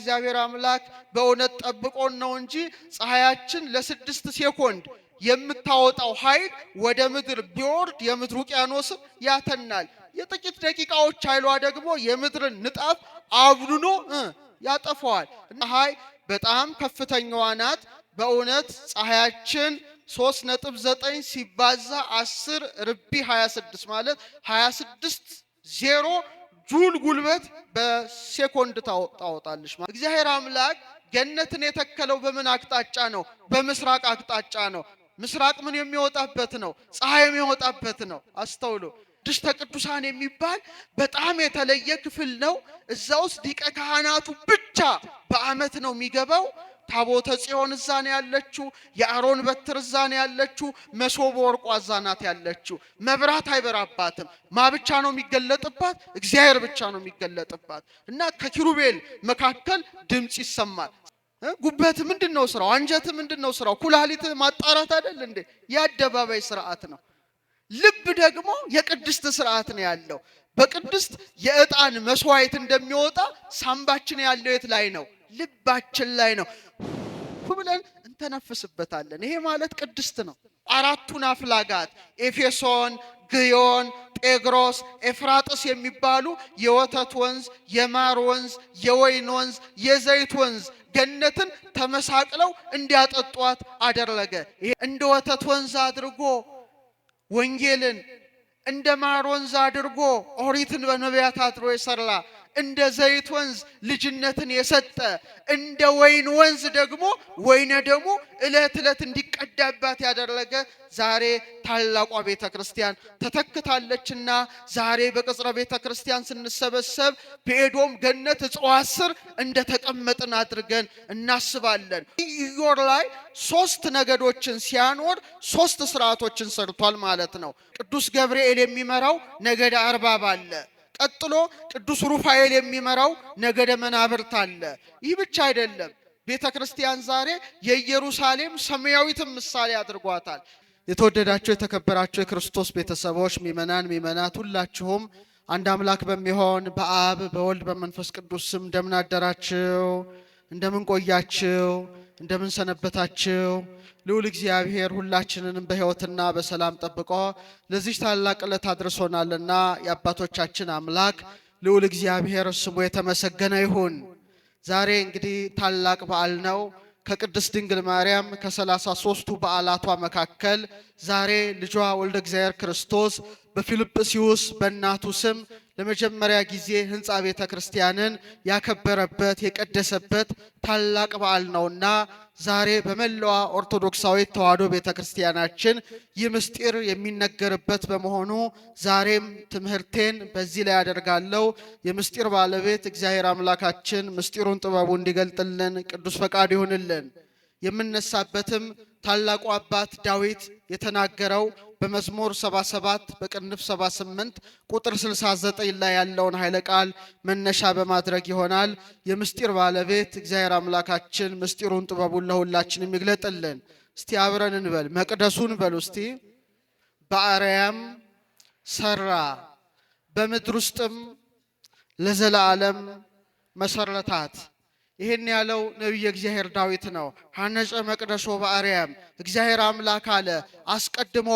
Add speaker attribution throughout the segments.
Speaker 1: እግዚአብሔር አምላክ በእውነት ጠብቆን ነው እንጂ ፀሐያችን ለ6 ሴኮንድ የምታወጣው ኃይል ወደ ምድር ቢወርድ የምድር ውቅያኖስን ያተናል። የጥቂት ደቂቃዎች ኃይሏ ደግሞ የምድርን ንጣፍ አብኑኖ ያጠፋዋል። ፀሐይ በጣም ከፍተኛዋ ናት። በእውነት ፀሐያችን 3.9 ሲባዛ 10 ርቢ 26 ማለት 26 ዜሮ ጁል ጉልበት በሴኮንድ ታወጣለች። እግዚአብሔር አምላክ ገነትን የተከለው በምን አቅጣጫ ነው? በምስራቅ አቅጣጫ ነው። ምስራቅ ምን የሚወጣበት ነው? ፀሐይ የሚወጣበት ነው። አስተውሉ። ቅድስተ ቅዱሳን የሚባል በጣም የተለየ ክፍል ነው። እዛ ውስጥ ሊቀ ካህናቱ ብቻ በዓመት ነው የሚገባው። ታቦተ ጽዮን እዛ ነው ያለችው። የአሮን በትር እዛ ነው ያለችው። መሶበ ወርቋ እዛ ናት ያለችው። መብራት አይበራባትም። ማ ብቻ ነው የሚገለጥባት? እግዚአብሔር ብቻ ነው የሚገለጥባት። እና ከኪሩቤል መካከል ድምጽ ይሰማል። ጉበት ምንድነው ስራው? አንጀት ምንድነው ስራው? ኩላሊት ማጣራት አይደል እንዴ? የአደባባይ ስርዓት ነው። ልብ ደግሞ የቅድስት ስርዓት ነው ያለው። በቅድስት የዕጣን መስዋዕት እንደሚወጣ ሳምባችን ያለው የት ላይ ነው? ልባችን ላይ ነው። ብለን እንተነፍስበታለን። ይሄ ማለት ቅድስት ነው። አራቱን አፍላጋት ኤፌሶን፣ ግዮን፣ ጤግሮስ፣ ኤፍራጥስ የሚባሉ የወተት ወንዝ፣ የማር ወንዝ፣ የወይን ወንዝ፣ የዘይት ወንዝ ገነትን ተመሳቅለው እንዲያጠጧት አደረገ። ይሄ እንደ ወተት ወንዝ አድርጎ ወንጌልን፣ እንደ ማር ወንዝ አድርጎ ኦሪትን በነቢያት አድሮ የሰራ፣ እንደ ዘይት ወንዝ ልጅነትን የሰጠ፣ እንደ ወይን ወንዝ ደግሞ ወይነ ደግሞ ዕለት ዕለት እንዲቀዳባት ያደረገ ዛሬ ታላቋ ቤተ ክርስቲያን ተተክታለችና ዛሬ በቅጽረ ቤተ ክርስቲያን ስንሰበሰብ በኤዶም ገነት እጽዋት ስር እንደተቀመጥን አድርገን እናስባለን። ኢዮር ላይ 3 ነገዶችን ሲያኖር 3 ስርዓቶችን ሰርቷል ማለት ነው። ቅዱስ ገብርኤል የሚመራው ነገደ አርባብ አለ። ቀጥሎ ቅዱስ ሩፋኤል የሚመራው ነገደ መናብርት አለ። ይህ ብቻ አይደለም። ቤተ ክርስቲያን ዛሬ የኢየሩሳሌም ሰማያዊትን ምሳሌ አድርጓታል። የተወደዳችሁ የተከበራችሁ የክርስቶስ ቤተሰቦች ሚመናን ሚመናት ሁላችሁም አንድ አምላክ በሚሆን በአብ በወልድ በመንፈስ ቅዱስ ስም እንደምን አደራችሁ? እንደምን ቆያችሁ? እንደምን ሰነበታችሁ? ልዑል እግዚአብሔር ሁላችንንም በሕይወትና በሰላም ጠብቆ ለዚህ ታላቅ ዕለት አድርሶናልና የአባቶቻችን አምላክ ልዑል እግዚአብሔር ስሙ የተመሰገነ ይሁን። ዛሬ እንግዲህ ታላቅ በዓል ነው። ከቅድስት ድንግል ማርያም ከ33ቱ በዓላቷ መካከል ዛሬ ልጇ ወልደ እግዚአብሔር ክርስቶስ በፊልጵስዩስ በእናቱ ስም ለመጀመሪያ ጊዜ ሕንፃ ቤተ ክርስቲያንን ያከበረበት የቀደሰበት ታላቅ በዓል ነውና ዛሬ በመላዋ ኦርቶዶክሳዊት ተዋሕዶ ቤተ ክርስቲያናችን ይህ ምስጢር የሚነገርበት በመሆኑ ዛሬም ትምህርቴን በዚህ ላይ ያደርጋለሁ። የምስጢር ባለቤት እግዚአብሔር አምላካችን ምስጢሩን ጥበቡ እንዲገልጥልን ቅዱስ ፈቃድ ይሁንልን። የምነሳበትም ታላቁ አባት ዳዊት የተናገረው በመዝሙር 77 በቅንፍ 78 ቁጥር 69 ላይ ያለውን ኃይለ ቃል መነሻ በማድረግ ይሆናል። የምስጢር ባለቤት እግዚአብሔር አምላካችን ምስጢሩን ጥበቡን ለሁላችንም ይግለጥልን። እስቲ አብረን እንበል። መቅደሱን በሉ እስቲ። በአርያም ሰራ በምድር ውስጥም ለዘላለም መሰረታት። ይሄን ያለው ነቢየ እግዚአብሔር ዳዊት ነው። ሐነጸ መቅደሶ በአርያም እግዚአብሔር አምላክ አለ አስቀድሞ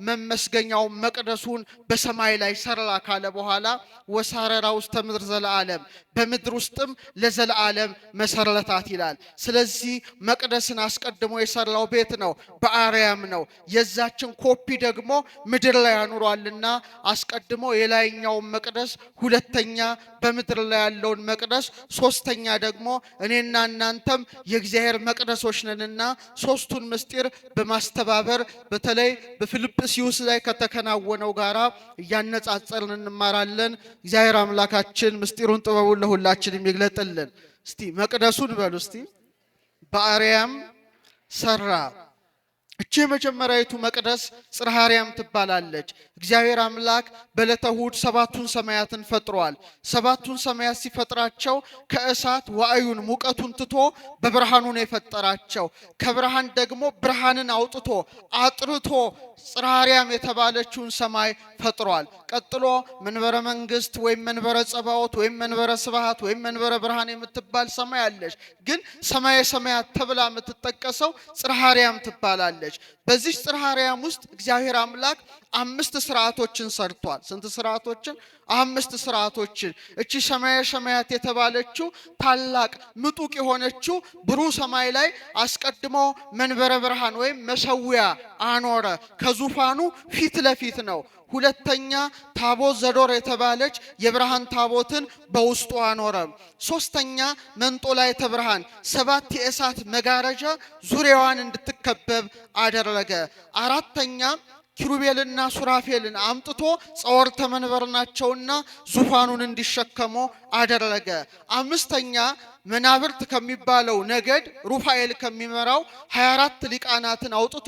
Speaker 1: መመስገኛው መቅደሱን በሰማይ ላይ ሰራ ካለ በኋላ ወሳረራ ውስተ ምድር ዘለዓለም በምድር ውስጥም ለዘላለም መሰረታት ይላል። ስለዚህ መቅደስን አስቀድሞ የሰራው ቤት ነው፣ በአርያም ነው። የዛችን ኮፒ ደግሞ ምድር ላይ አኑሯልና አስቀድሞ የላይኛውን መቅደስ፣ ሁለተኛ በምድር ላይ ያለውን መቅደስ፣ ሶስተኛ ደግሞ እኔና እናንተም የእግዚአብሔር መቅደሶች ነንና ሶስቱን ምስጢር በማስተባበር በተለይ በፊልጵስዩስ ላይ ከተከናወነው ጋራ እያነጻጸርን እንማራለን። እግዚአብሔር አምላካችን ምስጢሩን ጥበቡን ለሁላችንም ይግለጥልን። እስቲ መቅደሱን በሉ እስቲ። በአርያም ሰራ እቺ የመጀመሪያዊቱ መቅደስ ጽርሐ አርያም ትባላለች። እግዚአብሔር አምላክ በዕለተ እሑድ ሰባቱን ሰማያትን ፈጥሯል። ሰባቱን ሰማያት ሲፈጥራቸው ከእሳት ዋዕዩን ሙቀቱን ትቶ በብርሃኑ ነው የፈጠራቸው። ከብርሃን ደግሞ ብርሃንን አውጥቶ አጥርቶ ጽርሐ አርያም የተባለችውን ሰማይ ፈጥሯል። ቀጥሎ መንበረ መንግስት ወይም መንበረ ጸባዖት ወይም መንበረ ስብሐት ወይም መንበረ ብርሃን የምትባል ሰማይ አለች። ግን ሰማየ ሰማያት ተብላ የምትጠቀሰው ጽርሐ አርያም ትባላለች። በዚህ ጽርሐ አርያም ውስጥ እግዚአብሔር አምላክ 5 ስርዓቶችን ሰርቷል። ስንት ስርዓቶችን? 5 ስርዓቶችን። እቺ ሰማየ ሰማያት የተባለችው ታላቅ ምጡቅ የሆነችው ብሩህ ሰማይ ላይ አስቀድሞ መንበረ ብርሃን ወይም መሰዊያ አኖረ። ከዙፋኑ ፊት ለፊት ነው። ሁለተኛ ታቦት ዘዶር የተባለች የብርሃን ታቦትን በውስጡ አኖረ። ሶስተኛ መንጦላዕተ ብርሃን 7 የእሳት መጋረጃ ዙሪያዋን እንድትከበብ አደረገ። አራተኛ ኪሩቤልና ሱራፌልን አምጥቶ ጸወርተ መንበር ናቸውና ዙፋኑን እንዲሸከሙ አደረገ። አምስተኛ መናብርት ከሚባለው ነገድ ሩፋኤል ከሚመራው 24 ሊቃናትን አውጥቶ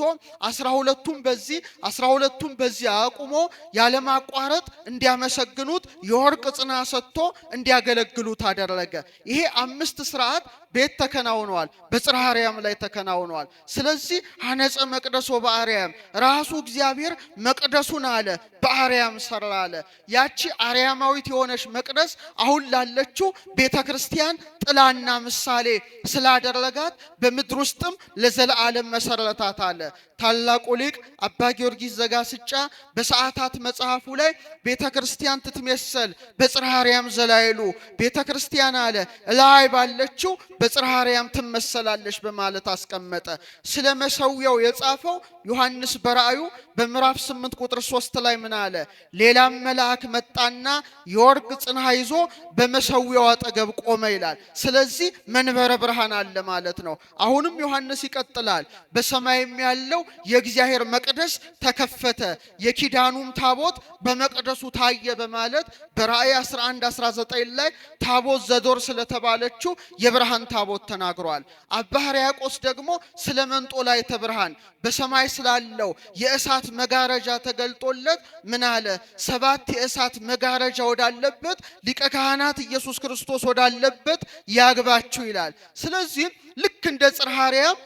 Speaker 1: 12ቱም በዚህ 12ቱም በዚህ አቁሞ ያለማቋረጥ እንዲያመሰግኑት የወርቅ ጽና ሰጥቶ እንዲያገለግሉት አደረገ። ይሄ 5 ስርዓት ቤት ተከናውኗል፣ በጽርሐ አርያም ላይ ተከናውኗል። ስለዚህ ሐነጸ መቅደሶ በአርያም ራሱ እግዚአብሔር መቅደሱን አለ በአርያም ሰራ አለ። ያቺ አርያማዊት የሆነች መቅደስ አሁን ላለችው ቤተክርስቲያን ጥላና ምሳሌ ስላደረጋት በምድር ውስጥም ለዘላለም መሰረታት አለ። ታላቁ ሊቅ አባ ጊዮርጊስ ዘጋስጫ በሰዓታት መጽሐፉ ላይ ቤተክርስቲያን ትትመሰል በጽርሐ አርያም ዘላይሉ ቤተክርስቲያን አለ ላይ ባለችው በጽርሐ አርያም ትመሰላለች በማለት አስቀመጠ። ስለ መሰዊያው የጻፈው ዮሐንስ በራእዩ በምዕራፍ 8 ቁጥር 3 ላይ ምን አለ? ሌላም መልአክ መጣና የወርቅ ጽና ይዞ በመሰዊያው አጠገብ ቆመ ይላል። ስለዚህ መንበረ ብርሃን አለ ማለት ነው። አሁንም ዮሐንስ ይቀጥላል። በሰማይም ያለው የእግዚአብሔር መቅደስ ተከፈተ፣ የኪዳኑም ታቦት በመቅደሱ ታየ በማለት በራእይ 11:19 ላይ ታቦት ዘዶር ስለተባለችው የብርሃን ታቦት ተናግሯል። አባ ሕርያቆስ ደግሞ ስለ መንጦላዕተ ብርሃን በሰማይ ስላለው የእሳት መጋረጃ ተገልጦለት ምን አለ? 7 የእሳት መጋረጃ ወዳለበት ሊቀ ካህናት ኢየሱስ ክርስቶስ ወዳለበት ያግባችሁ ይላል። ስለዚህ ልክ እንደ ጽርሐ አርያም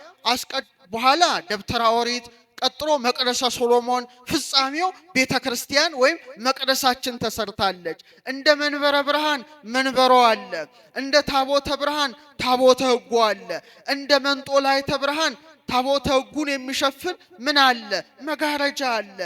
Speaker 1: በኋላ ደብተራ ኦሪት፣ ቀጥሎ መቅደሰ ሶሎሞን፣ ፍጻሜው ቤተ ክርስቲያን ወይም መቅደሳችን ተሰርታለች። እንደ መንበረ ብርሃን መንበሮ አለ። እንደ ታቦተ ብርሃን ታቦተ ሕጉ አለ። እንደ መንጦላዕተ ብርሃን ታቦተ ሕጉን የሚሸፍን ምን አለ? መጋረጃ አለ።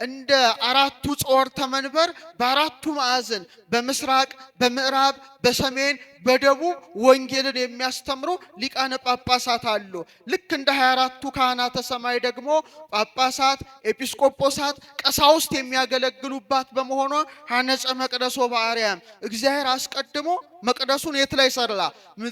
Speaker 1: እንደ አራቱ ጸወርተ መንበር በአራቱ ማዕዘን በምስራቅ፣ በምዕራብ፣ በሰሜን፣ በደቡብ ወንጌልን የሚያስተምሩ ሊቃነ ጳጳሳት አሉ። ልክ እንደ 24ቱ ካህናተ ሰማይ ደግሞ ጳጳሳት፣ ኤጲስቆጶሳት፣ ቀሳውስት የሚያገለግሉባት በመሆኗ ሐነጸ መቅደሶ በአርያም እግዚአብሔር አስቀድሞ መቅደሱን የት ላይ ሰራ?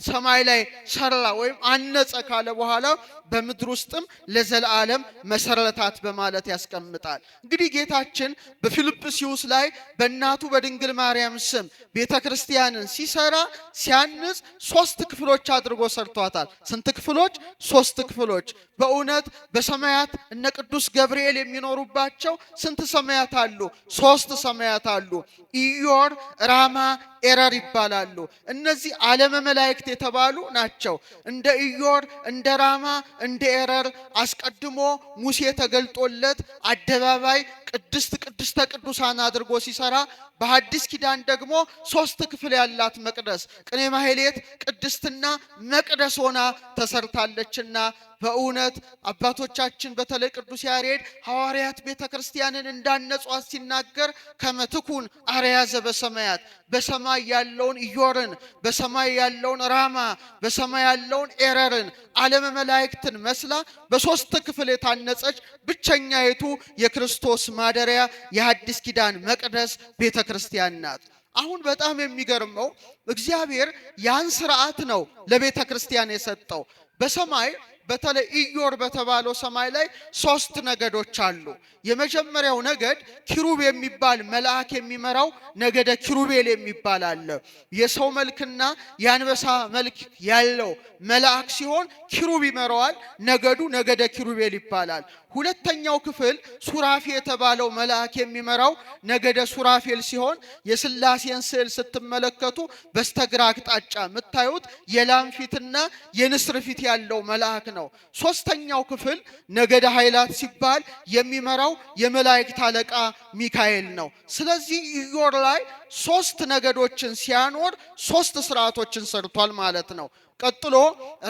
Speaker 1: ሰማይ ላይ ሰራ ወይም አነጸ ካለ በኋላ በምድር ውስጥም ለዘላለም መሰረታት በማለት ያስቀምጣል። እንግዲህ ጌታችን በፊልጵስዩስ ላይ በእናቱ በድንግል ማርያም ስም ቤተክርስቲያንን ሲሰራ ሲያንጽ 3 ክፍሎች አድርጎ ሰርቷታል። ስንት ክፍሎች? 3 ክፍሎች። በእውነት በሰማያት እነ ቅዱስ ገብርኤል የሚኖሩባቸው ስንት ሰማያት አሉ? 3 ሰማያት አሉ። ኢዮር፣ ራማ፣ ኤረር ይባላሉ። እነዚህ ዓለመ መላእክት የተባሉ ናቸው። እንደ ኢዮር፣ እንደ ራማ፣ እንደ ኤረር አስቀድሞ ሙሴ ተገልጦለት አደባባይ ቅድስት ቅድስተ ቅዱሳን አድርጎ ሲሰራ በሐዲስ ኪዳን ደግሞ 3 ክፍል ያላት መቅደስ ቅኔ ማህሌት ቅድስትና መቅደስ ሆና ተሰርታለችና በእውነት አባቶቻችን በተለይ ቅዱስ ያሬድ ሐዋርያት ቤተክርስቲያንን እንዳነጿት ሲናገር ከመትኩን አርያ ዘበሰማያት በሰማይ ያለውን ኢዮርን፣ በሰማይ ያለውን ራማ፣ በሰማይ ያለውን ኤረርን ዓለመ መላእክትን መስላ በ3 ክፍል የታነጸች ብቸኛይቱ የክርስቶስ ማደሪያ የሐዲስ ኪዳን መቅደስ ቤተክርስቲያን ናት። አሁን በጣም የሚገርመው እግዚአብሔር ያን ስርዓት ነው ለቤተክርስቲያን የሰጠው። በሰማይ በተለይ ኢዮር በተባለው ሰማይ ላይ 3 ነገዶች አሉ። የመጀመሪያው ነገድ ኪሩብ የሚባል መልአክ የሚመራው ነገደ ኪሩቤል የሚባል አለ። የሰው መልክና የአንበሳ መልክ ያለው መልአክ ሲሆን ኪሩብ ይመራዋል። ነገዱ ነገደ ኪሩቤል ይባላል። ሁለተኛው ክፍል ሱራፊ የተባለው መልአክ የሚመራው ነገደ ሱራፌል ሲሆን የሥላሴን ስዕል ስትመለከቱ በስተግራ አቅጣጫ የምታዩት የላም ፊትና የንስር ፊት ያለው መልአክ ነው። ሶስተኛው ክፍል ነገደ ኃይላት ሲባል የሚመራው የመላእክት አለቃ ሚካኤል ነው። ስለዚህ ኢዮር ላይ 3 ነገዶችን ሲያኖር 3 ስርዓቶችን ሰርቷል ማለት ነው። ቀጥሎ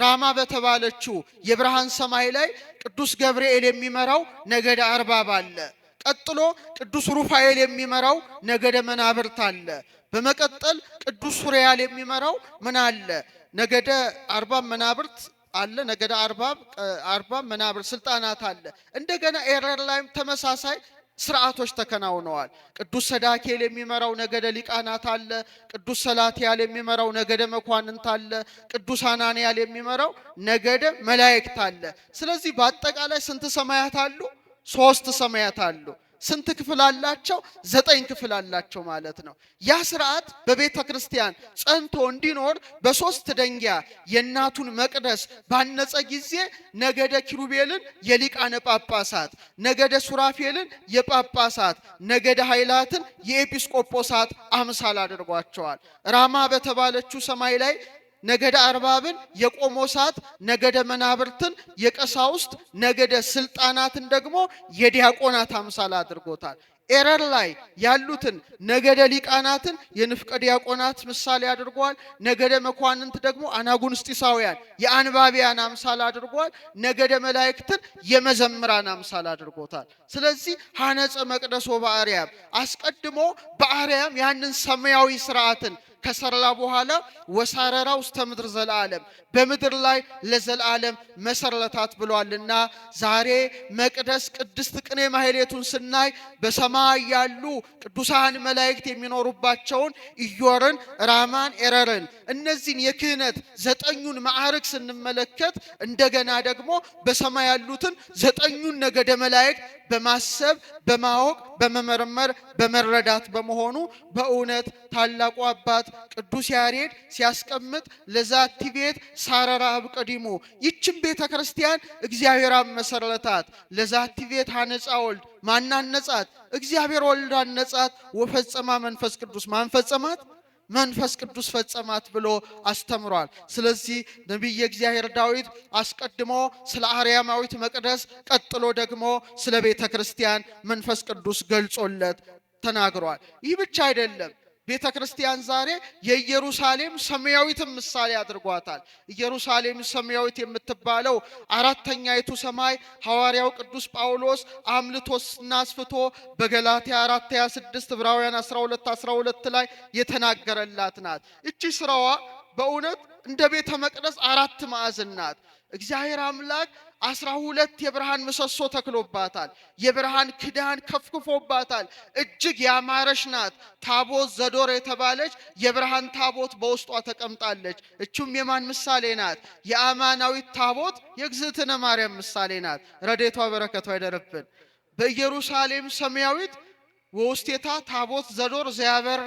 Speaker 1: ራማ በተባለችው የብርሃን ሰማይ ላይ ቅዱስ ገብርኤል የሚመራው ነገደ አርባብ አለ። ቀጥሎ ቅዱስ ሩፋኤል የሚመራው ነገደ መናብርት አለ። በመቀጠል ቅዱስ ሱሪያል የሚመራው ምን አለ? ነገደ አርባብ መናብርት አለ። ነገደ አርባብ መናብርት ስልጣናት አለ። እንደገና ኤረር ላይም ተመሳሳይ ስርዓቶች ተከናውነዋል። ቅዱስ ሰዳኬል የሚመራው ነገደ ሊቃናት አለ። ቅዱስ ሰላትያል የሚመራው ነገደ መኳንንት አለ። ቅዱስ አናንያል የሚመራው ነገደ መላእክት አለ። ስለዚህ በአጠቃላይ ስንት ሰማያት አሉ? 3 ሰማያት አሉ። ስንት ክፍል አላቸው? 9 ክፍል አላቸው ማለት ነው። ያ ስርዓት በቤተ ክርስቲያን ጸንቶ እንዲኖር በ3 ደንጊያ የእናቱን መቅደስ ባነጸ ጊዜ ነገደ ኪሩቤልን የሊቃነ ጳጳሳት፣ ነገደ ሱራፌልን የጳጳሳት፣ ነገደ ኃይላትን የኤጲስቆጶሳት አምሳል አድርጓቸዋል። ራማ በተባለችው ሰማይ ላይ ነገደ አርባብን የቆሞሳት፣ ነገደ መናብርትን የቀሳውስት፣ ነገደ ስልጣናትን ደግሞ የዲያቆናት አምሳል አድርጎታል። ኤረር ላይ ያሉትን ነገደ ሊቃናትን የንፍቀ ዲያቆናት ምሳሌ አድርጓል። ነገደ መኳንንት ደግሞ አናጉንስጢሳውያን የአንባቢያን አምሳል አድርጓል። ነገደ መላእክትን የመዘምራን አምሳል አድርጎታል። ስለዚህ ሐነጸ መቅደሶ በአርያም አስቀድሞ በአርያም ያንን ሰማያዊ ስርዓትን ከሰራ በኋላ ወሳረራ ውስተ ምድር ዘለዓለም በምድር ላይ ለዘላለም መሰረታት ብሏልና ዛሬ መቅደስ ቅድስት ቅኔ ማህሌቱን ስናይ በሰማይ ያሉ ቅዱሳን መላእክት የሚኖሩባቸውን ኢዮርን፣ ራማን፣ ኤረርን እነዚህን የክህነት 9ኙን ማዕረግ ስንመለከት እንደገና ደግሞ በሰማይ ያሉትን 9ኙን ነገደ መላእክት በማሰብ በማወቅ በመመርመር በመረዳት በመሆኑ በእውነት ታላቁ አባት ቅዱስ ያሬድ ሲያስቀምጥ ለዛቲ ቤት ሳረራ አብቀዲሙ ይችን ቤተ ክርስቲያን እግዚአብሔር መሰረታት። ለዛቲ ቤት ሐነጻ ወልድ ማናነጻት? እግዚአብሔር ወልድ አነጻት። ወፈጸማ መንፈስ ቅዱስ ማንፈጸማት? መንፈስ ቅዱስ ፈጸማት ብሎ አስተምሯል። ስለዚህ ነቢየ እግዚአብሔር ዳዊት አስቀድሞ ስለ አርያማዊት መቅደስ ቀጥሎ ደግሞ ስለ ቤተ ክርስቲያን መንፈስ ቅዱስ ገልጾለት ተናግሯል። ይህ ብቻ አይደለም። ቤተ ክርስቲያን ዛሬ የኢየሩሳሌም ሰማያዊትን ምሳሌ አድርጓታል። ኢየሩሳሌም ሰማያዊት የምትባለው አራተኛይቱ ሰማይ ሐዋርያው ቅዱስ ጳውሎስ አምልቶና አስፍቶ በገላትያ 4:26 ዕብራውያን 12:12 ላይ የተናገረላት ናት። እቺ ስራዋ በእውነት እንደ ቤተ መቅደስ 4 ማዕዘን ናት። እግዚአብሔር አምላክ 12 የብርሃን ምሰሶ ተክሎባታል። የብርሃን ክዳን ከፍክፎባታል። እጅግ ያማረች ናት። ታቦት ዘዶር የተባለች የብርሃን ታቦት በውስጧ ተቀምጣለች። እቹም የማን ምሳሌ ናት? የአማናዊት ታቦት የእግዝእትነ ማርያም ምሳሌ ናት። ረድኤቷ በረከቷ ይደርብን። በኢየሩሳሌም ሰማያዊት ወውስቴታ ታቦት ዘዶር ዘያበር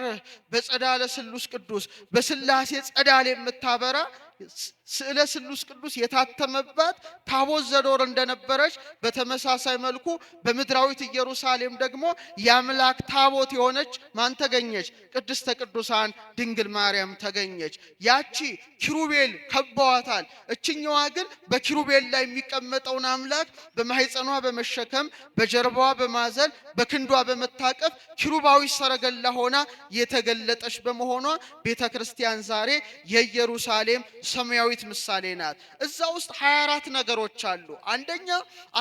Speaker 1: በጸዳለ ስሉስ ቅዱስ በስላሴ ጸዳል የምታበራ ስዕለ ስሉስ ቅዱስ የታተመባት ታቦት ዘዶር እንደነበረች በተመሳሳይ መልኩ በምድራዊት ኢየሩሳሌም ደግሞ የአምላክ ታቦት የሆነች ማን ተገኘች? ቅድስተ ቅዱሳን ድንግል ማርያም ተገኘች። ያቺ ኪሩቤል ከበዋታል። እችኛዋ ግን በኪሩቤል ላይ የሚቀመጠውን አምላክ በማህፀኗ በመሸከም በጀርባዋ በማዘል በክንዷ በመታቀፍ ኪሩባዊ ሰረገላ ሆና የተገለጠች በመሆኗ ቤተ ክርስቲያን ዛሬ የኢየሩሳሌም ሰማያዊት ምሳሌ ናት። እዛ ውስጥ 24 ነገሮች አሉ። አንደኛ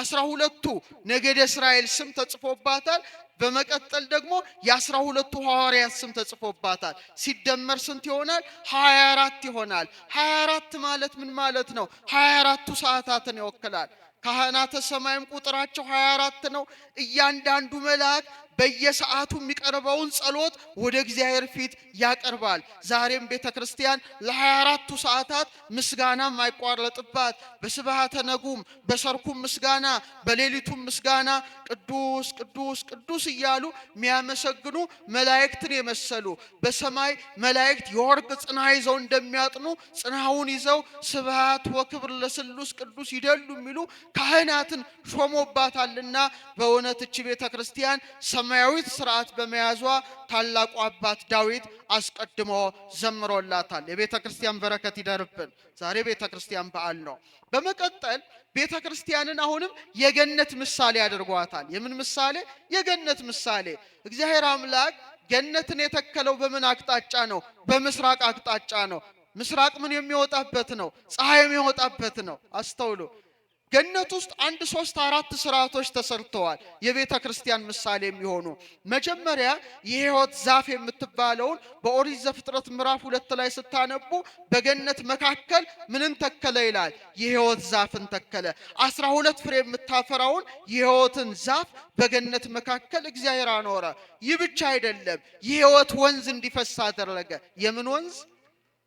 Speaker 1: 12ቱ ነገደ እስራኤል ስም ተጽፎባታል። በመቀጠል ደግሞ የ12ቱ ሐዋርያት ስም ተጽፎባታል። ሲደመር ስንት ይሆናል? 24 ይሆናል። 24 ማለት ምን ማለት ነው? 24ቱ ሰዓታትን ይወክላል። ካህናተ ሰማይም ቁጥራቸው 24 ነው። እያንዳንዱ መልአክ በየሰዓቱ የሚቀርበውን ጸሎት ወደ እግዚአብሔር ፊት ያቀርባል። ዛሬም ቤተክርስቲያን ለ24ቱ ሰዓታት ምስጋና የማይቋረጥባት በስብሐተ ነጉም በሰርኩም ምስጋና በሌሊቱም ምስጋና ቅዱስ ቅዱስ ቅዱስ እያሉ የሚያመሰግኑ መላእክትን የመሰሉ በሰማይ መላእክት የወርቅ ጽና ይዘው እንደሚያጥኑ ጽናውን ይዘው ስብሐት ወክብር ለስሉስ ቅዱስ ይደሉ የሚሉ ካህናትን ሾሞባታልና በእውነት እቺ ቤተክርስቲያን ሰማያዊት ስርዓት በመያዟ ታላቁ አባት ዳዊት አስቀድሞ ዘምሮላታል። የቤተክርስቲያን በረከት ይደርብን። ዛሬ ቤተክርስቲያን በዓል ነው። በመቀጠል ቤተክርስቲያንን አሁንም የገነት ምሳሌ ያደርጓታል። የምን ምሳሌ? የገነት ምሳሌ። እግዚአብሔር አምላክ ገነትን የተከለው በምን አቅጣጫ ነው? በምስራቅ አቅጣጫ ነው። ምስራቅ ምን የሚወጣበት ነው? ፀሐይ የሚወጣበት ነው። አስተውሉ። ገነት ውስጥ 1 3 4 ስርዓቶች ተሰርተዋል። የቤተ ክርስቲያን ምሳሌ የሚሆኑ መጀመሪያ የሕይወት ዛፍ የምትባለውን በኦሪት ዘፍጥረት ምዕራፍ 2 ላይ ስታነቡ በገነት መካከል ምንን ተከለ ይላል? የሕይወት ዛፍን ተከለ። 12 ፍሬ የምታፈራውን የሕይወትን ዛፍ በገነት መካከል እግዚአብሔር አኖረ። ይህ ብቻ አይደለም፣ የሕይወት ወንዝ እንዲፈስ አደረገ። የምን ወንዝ?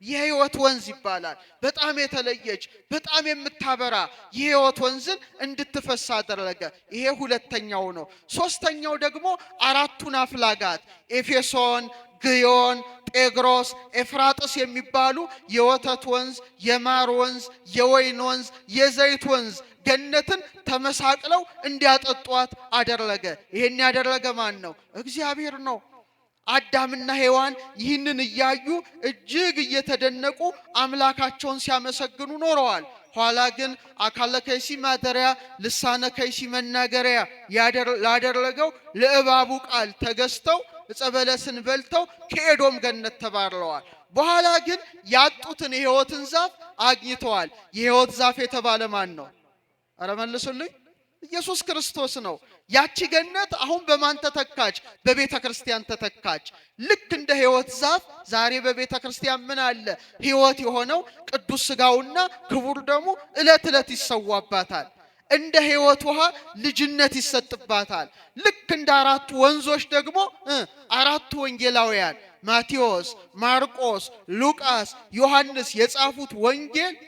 Speaker 1: የሕይወት ወንዝ ይባላል። በጣም የተለየች በጣም የምታበራ የሕይወት ወንዝን እንድትፈስ አደረገ። ይሄ ሁለተኛው ነው። ሶስተኛው ደግሞ 4ቱን አፍላጋት ኤፌሶን፣ ግዮን፣ ጤግሮስ፣ ኤፍራጥስ የሚባሉ የወተት ወንዝ፣ የማር ወንዝ፣ የወይን ወንዝ፣ የዘይት ወንዝ ገነትን ተመሳቅለው እንዲያጠጧት አደረገ። ይሄን ያደረገ ማን ነው? እግዚአብሔር ነው። አዳምና ሔዋን ይህንን እያዩ እጅግ እየተደነቁ አምላካቸውን ሲያመሰግኑ ኖረዋል። ኋላ ግን አካለ ከይሲ ማደሪያ ልሳነ ከይሲ መናገሪያ ላደረገው ለእባቡ ቃል ተገዝተው ዕፀ በለስን በልተው ከኤዶም ገነት ተባረዋል። በኋላ ግን ያጡትን የሕይወትን ዛፍ አግኝተዋል። የሕይወት ዛፍ የተባለ ማን ነው? አረ መልሱልኝ። ኢየሱስ ክርስቶስ ነው። ያቺ ገነት አሁን በማን ተተካች? በቤተ ክርስቲያን ተተካች። ልክ እንደ ሕይወት ዛፍ ዛሬ በቤተ ክርስቲያን ምን አለ? ሕይወት የሆነው ቅዱስ ሥጋውና ክቡር ደሙ ዕለት ዕለት ይሰዋባታል። እንደ ሕይወት ውሃ ልጅነት ይሰጥባታል። ልክ እንደ 4ቱ ወንዞች ደግሞ 4ቱ ወንጌላውያን ማቴዎስ፣ ማርቆስ፣ ሉቃስ፣ ዮሐንስ የጻፉት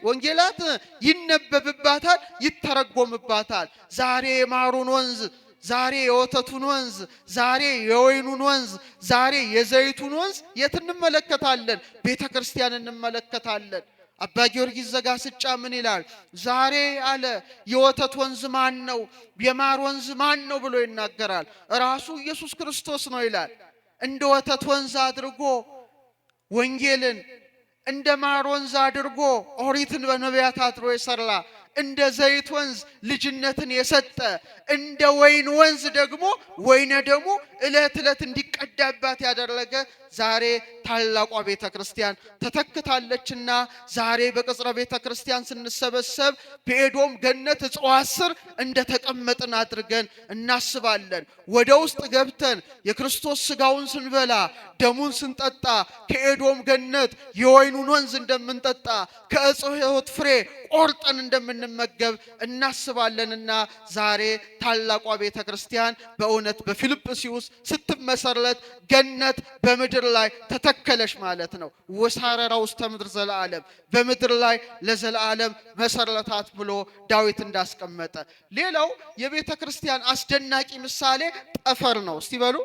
Speaker 1: ወንጌላት ይነበብባታል፣ ይተረጎምባታል። ዛሬ የማሩን ወንዝ፣ ዛሬ የወተቱን ወንዝ፣ ዛሬ የወይኑን ወንዝ፣ ዛሬ የዘይቱን ወንዝ የት እንመለከታለን? ቤተ ክርስቲያን እንመለከታለን። አባ ጊዮርጊስ ዘጋስጫ ምን ይላል? ዛሬ አለ የወተት ወንዝ ማን ነው? የማር ወንዝ ማን ነው ብሎ ይናገራል። ራሱ ኢየሱስ ክርስቶስ ነው ይላል። እንደ ወተት ወንዝ አድርጎ ወንጌልን፣ እንደ ማር ወንዝ አድርጎ ኦሪትን በነቢያት አድሮ የሰራ፣ እንደ ዘይት ወንዝ ልጅነትን የሰጠ፣ እንደ ወይን ወንዝ ደግሞ ወይነ ደግሞ ዕለት ዕለት እንዲቀዳባት ያደረገ ዛሬ ታላቋ ቤተ ክርስቲያን ተተክታለችና ዛሬ በቅጽረ ቤተ ክርስቲያን ስንሰበሰብ በኤዶም ገነት እጽዋት ስር እንደተቀመጥን አድርገን እናስባለን። ወደ ውስጥ ገብተን የክርስቶስ ሥጋውን ስንበላ ደሙን ስንጠጣ ከኤዶም ገነት የወይኑን ወንዝ እንደምንጠጣ ከዕፀ ሕይወት ፍሬ ቆርጠን እንደምንመገብ እናስባለንና ዛሬ ታላቋ ቤተ ክርስቲያን በእውነት በፊልጵስዩስ ስትመሰረት ገነት በምድር ላይ ተተከለሽ ማለት ነው። ወሳረራ ውስተ ምድር ዘለዓለም፣ በምድር ላይ ለዘላለም መሰረታት ብሎ ዳዊት እንዳስቀመጠ። ሌላው የቤተ ክርስቲያን አስደናቂ ምሳሌ ጠፈር ነው። እስቲ በሉ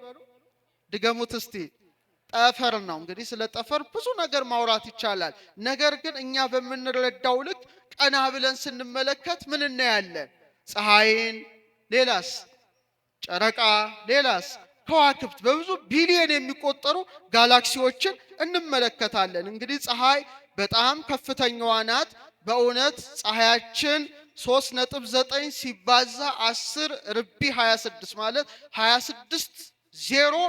Speaker 1: ድገሙት እስቲ። ጠፈር ነው። እንግዲህ ስለ ጠፈር ብዙ ነገር ማውራት ይቻላል። ነገር ግን እኛ በምንረዳው ልክ ቀና ብለን ስንመለከት ምን እናያለን? ፀሐይን፣ ሌላስ ጨረቃ፣ ሌላስ ከዋክብት፣ በብዙ ቢሊዮን የሚቆጠሩ ጋላክሲዎችን እንመለከታለን። እንግዲህ ፀሐይ በጣም ከፍተኛዋ ናት። በእውነት ፀሐያችን 3.9 ሲባዛ 10 ርቢ 26 ማለት 26 0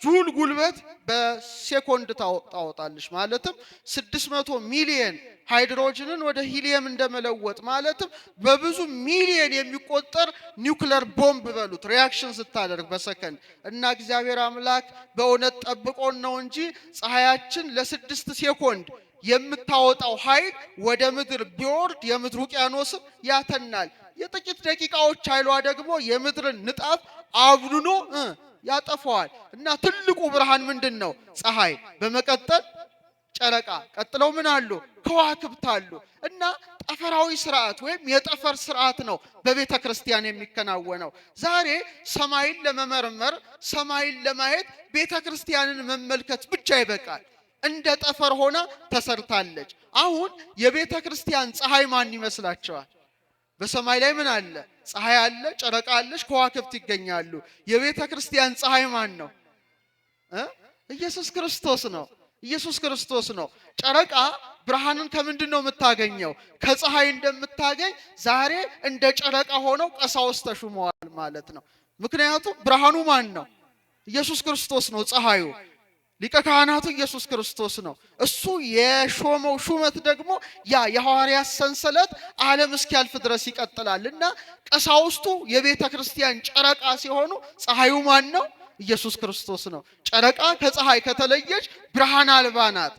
Speaker 1: ጁል ጉልበት በሴኮንድ ታወጣለች። ማለትም 600 ሚሊዮን ሃይድሮጅንን ወደ ሂሊየም እንደመለወጥ ማለትም በብዙ ሚሊዮን የሚቆጠር ኒውክሌር ቦምብ በሉት ሪያክሽን ስታደርግ በሰከንድ እና እግዚአብሔር አምላክ በእውነት ጠብቆን ነው እንጂ ፀሐያችን ለ6 ሴኮንድ የምታወጣው ኃይል ወደ ምድር ቢወርድ የምድር ውቅያኖስን ያተናል። የጥቂት ደቂቃዎች ኃይሏ ደግሞ የምድርን ንጣፍ አብኑኖ ያጠፋዋል። እና ትልቁ ብርሃን ምንድነው? ፀሐይ። በመቀጠል ጨረቃ፣ ቀጥለው ምን አሉ? ከዋክብት አሉ። እና ጠፈራዊ ስርዓት ወይም የጠፈር ስርዓት ነው በቤተ ክርስቲያን የሚከናወነው። ዛሬ ሰማይን ለመመርመር ሰማይን ለማየት ቤተ ክርስቲያንን መመልከት ብቻ ይበቃል። እንደ ጠፈር ሆና ተሰርታለች። አሁን የቤተ ክርስቲያን ፀሐይ ማን ይመስላችኋል? በሰማይ ላይ ምን አለ? ፀሐይ አለ፣ ጨረቃ አለች፣ ከዋክብት ይገኛሉ። የቤተ ክርስቲያን ፀሐይ ማን ነው? ኢየሱስ ክርስቶስ ነው። ኢየሱስ ክርስቶስ ነው። ጨረቃ ብርሃንን ከምንድን ነው የምታገኘው? ከፀሐይ እንደምታገኝ ዛሬ እንደ ጨረቃ ሆነው ቀሳውስት ተሹመዋል ማለት ነው። ምክንያቱም ብርሃኑ ማን ነው? ኢየሱስ ክርስቶስ ነው ፀሐዩ። ሊቀ ካህናቱ ኢየሱስ ክርስቶስ ነው። እሱ የሾመው ሹመት ደግሞ ያ የሐዋርያት ሰንሰለት ዓለም እስኪያልፍ ድረስ ይቀጥላል። እና ቀሳውስቱ የቤተ ክርስቲያን ጨረቃ ሲሆኑ ፀሐዩ ማን ነው? ኢየሱስ ክርስቶስ ነው። ጨረቃ ከፀሐይ ከተለየች ብርሃን አልባ ናት።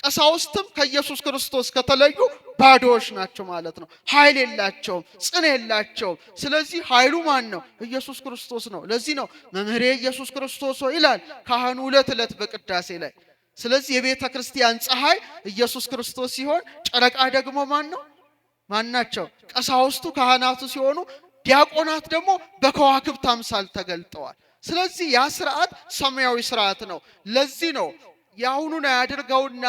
Speaker 1: ቀሳውስትም ከኢየሱስ ክርስቶስ ከተለዩ ባዶዎች ናቸው ማለት ነው። ኃይል የላቸውም፣ ጽን የላቸውም። ስለዚህ ኃይሉ ማን ነው? ኢየሱስ ክርስቶስ ነው። ለዚህ ነው መምህሬ ኢየሱስ ክርስቶስ ይላል ካህኑ ዕለት ዕለት በቅዳሴ ላይ። ስለዚህ የቤተ ክርስቲያን ፀሐይ ኢየሱስ ክርስቶስ ሲሆን ጨረቃ ደግሞ ማን ነው? ማን ናቸው? ቀሳውስቱ ካህናቱ ሲሆኑ ዲያቆናት ደግሞ በከዋክብት አምሳል ተገልጠዋል። ስለዚህ ያ ስርዓት ሰማያዊ ስርዓት ነው። ለዚህ ነው ያሁኑን ያድርገውና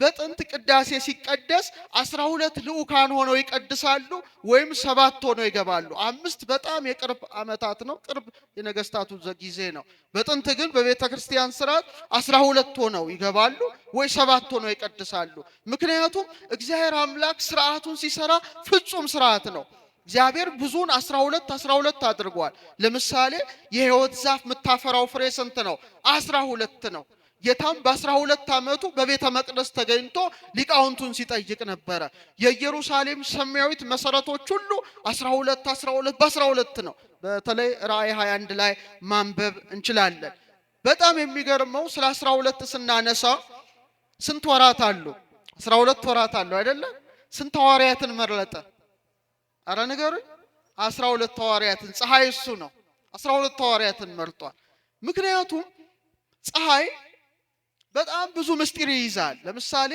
Speaker 1: በጥንት ቅዳሴ ሲቀደስ 12 ልኡካን ሆነው ይቀድሳሉ ወይም 7 ሆነው ይገባሉ። 5 በጣም የቅርብ ዓመታት ነው፣ ቅርብ የነገስታቱ ጊዜ ነው። በጥንት ግን በቤተ ክርስቲያን ስርዓት 12 ሆነው ይገባሉ ወይ 7 ሆነው ይቀድሳሉ። ምክንያቱም እግዚአብሔር አምላክ ስርዓቱን ሲሰራ ፍጹም ስርዓት ነው። እግዚአብሔር ብዙን 12 አድርጓል። ለምሳሌ የሕይወት ዛፍ የምታፈራው ፍሬ ስንት ነው? 12 ነው። ጌታም በ12 ዓመቱ በቤተ መቅደስ ተገኝቶ ሊቃውንቱን ሲጠይቅ ነበረ። የኢየሩሳሌም ሰማያዊት መሰረቶች ሁሉ 12 በ12 ነው። በተለይ ራእይ 21 ላይ ማንበብ እንችላለን። በጣም የሚገርመው ስለ 12 ስናነሳ ስንት ወራት አሉ? 12 ወራት አሉ አይደለ? ስንት ሐዋርያትን መረጠ? አረ ንገሩኝ። 12 ሐዋርያትን። ፀሐይ እሱ ነው። 12 ሐዋርያትን መርጧል። ምክንያቱም ፀሐይ በጣም ብዙ ምስጢር ይይዛል። ለምሳሌ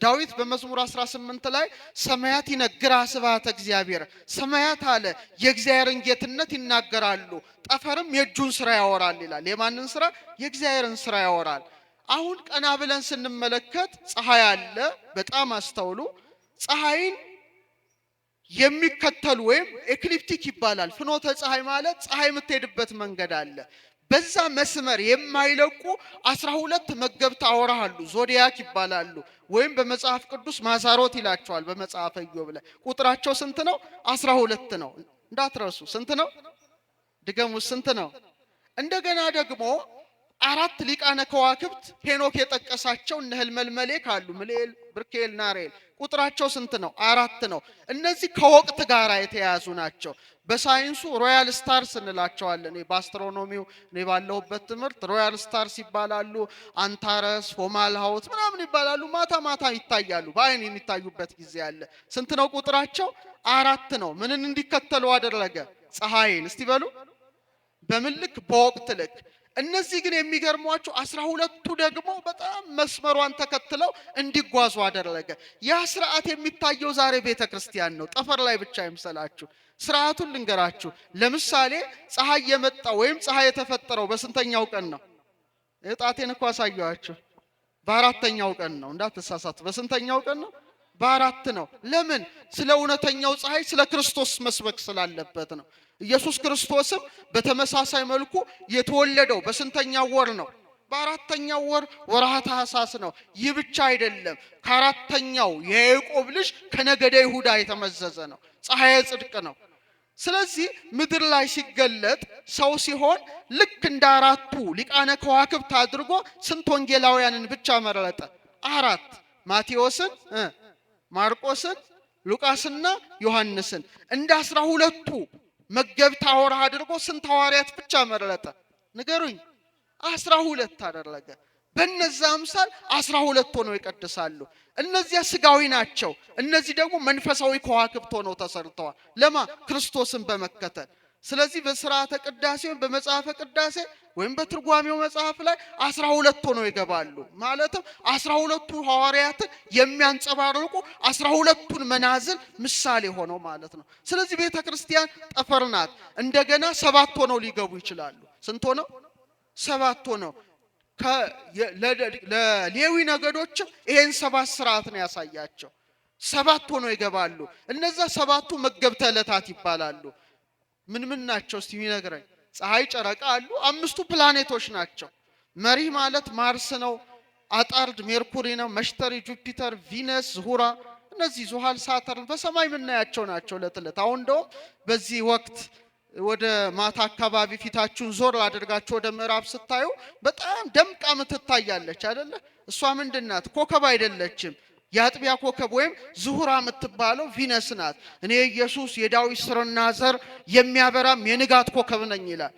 Speaker 1: ዳዊት በመዝሙር 18 ላይ ሰማያት ይነግራ ስብሐተ እግዚአብሔር፣ ሰማያት አለ የእግዚአብሔርን ጌትነት ይናገራሉ፣ ጠፈርም የእጁን ስራ ያወራል ይላል። የማንን ስራ? የእግዚአብሔርን ስራ ያወራል። አሁን ቀና ብለን ስንመለከት ፀሐይ አለ። በጣም አስተውሉ። ፀሐይን የሚከተሉ ወይም ኤክሊፕቲክ ይባላል። ፍኖተ ፀሐይ ማለት ፀሐይ የምትሄድበት መንገድ አለ። በዛ መስመር የማይለቁ 12 መገብት አውራሃሉ፣ ዞዲያክ ይባላሉ። ወይም በመጽሐፍ ቅዱስ ማዛሮት ይላቸዋል። በመጽሐፈ ኢዮብ ላይ ቁጥራቸው ስንት ነው? 12 ነው። እንዳትረሱ። ስንት ነው? ድገሙ። ስንት ነው? እንደገና ደግሞ 4 ሊቃነ ከዋክብት ሄኖክ የጠቀሳቸው እነ ህልመልመሌክ አሉ። ምልኤል፣ ብርኬል፣ ናሬል ቁጥራቸው ስንት ነው? 4 ነው። እነዚህ ከወቅት ጋር የተያዙ ናቸው። በሳይንሱ ሮያል ስታርስ እንላቸዋለን። በአስትሮኖሚው ባለሁበት ትምህርት ሮያል ስታርስ ይባላሉ። አንታረስ፣ ፎማልሃውት ምናምን ይባላሉ። ማታ ማታ ይታያሉ። በአይን የሚታዩበት ጊዜ አለ። ስንት ነው ቁጥራቸው? 4 ነው። ምንን እንዲከተሉ አደረገ? ፀሐይን። እስቲ በሉ በምን ልክ? በወቅት ልክ። እነዚህ ግን የሚገርሟቸው 12ቱ ደግሞ በጣም መስመሯን ተከትለው እንዲጓዙ አደረገ። ያ ስርዓት የሚታየው ዛሬ ቤተ ክርስቲያን ነው። ጠፈር ላይ ብቻ አይምሰላችሁ። ስርዓቱን ልንገራችሁ። ለምሳሌ ፀሐይ የመጣው ወይም ፀሐይ የተፈጠረው በስንተኛው ቀን ነው? እጣቴን እኮ አሳየኋችሁ። በ4ኛው ቀን ነው። እንዳትሳሳቱ። በስንተኛው ቀን ነው? በ4 ነው። ለምን? ስለ እውነተኛው ፀሐይ ስለ ክርስቶስ መስበክ ስላለበት ነው። ኢየሱስ ክርስቶስም በተመሳሳይ መልኩ የተወለደው በስንተኛው ወር ነው? በ4ኛው ወር ወርሃ ታኅሳስ ነው። ይህ ብቻ አይደለም። ከ4ኛው የያዕቆብ ልጅ ከነገደ ይሁዳ የተመዘዘ ነው። ፀሐይ ጽድቅ ነው። ስለዚህ ምድር ላይ ሲገለጥ ሰው ሲሆን ልክ እንደ 4ቱ ሊቃነ ከዋክብት አድርጎ ስንት ወንጌላውያንን ብቻ መረጠ? 4 ማቴዎስን፣ ማርቆስን፣ ሉቃስና ዮሐንስን። እንደ 12ቱ መገብት አውራህ አድርጎ ስንት ሐዋርያት ብቻ መረጠ? ንገሩኝ። 12 አደረገ። በእነዛ አምሳል 12 ሆነው ይቀድሳሉ። እነዚያ ስጋዊ ናቸው። እነዚህ ደግሞ መንፈሳዊ ከዋክብት ሆነው ተሰርተዋል። ለማ? ክርስቶስን በመከተል። ስለዚህ በሥርዓተ ቅዳሴ በመጽሐፈ ቅዳሴ ወይም በትርጓሜው መጽሐፍ ላይ 12 ሆነው ይገባሉ። ማለትም 12ቱ ሐዋርያትን የሚያንጸባርቁ 12ቱን መናዝል ምሳሌ ሆነው ማለት ነው። ስለዚህ ቤተክርስቲያን ጠፈር ናት። እንደገና 7 ሆነው ሊገቡ ይችላሉ። ስንት ሆነው? 7 ሆነው። ለሌዊ ነገዶችም ይሄን 7 ስርዓት ነው ያሳያቸው። 7 ሆነው ይገባሉ። እነዛ 7ቱ መገብተ ዕለታት ይባላሉ። ምን ናቸው እስቲ ይነግረኝ? ፀሐይ፣ ጨረቃ አሉ። 5ቱ ፕላኔቶች ናቸው። መሪህ ማለት ማርስ ነው። አጣርድ ሜርኩሪ ነው። መሽተሪ ጁፒተር፣ ቪነስ፣ ዙሁራ እነዚህ ዙሃል፣ ሳተርን በሰማይ የምናያቸው ናቸው ለትለት። አሁን እንደውም በዚህ ወቅት ወደ ማታ አካባቢ ፊታችሁን ዞር አድርጋችሁ ወደ ምዕራብ ስታዩ በጣም ደምቃ ምትታያለች አይደለ? እሷ ምንድናት? ኮከብ አይደለችም። የአጥቢያ ኮከብ ወይም ዙሁራ የምትባለው ቪነስ ናት። እኔ ኢየሱስ የዳዊት ስርና ዘር የሚያበራም የንጋት ኮከብ ነኝ ይላል።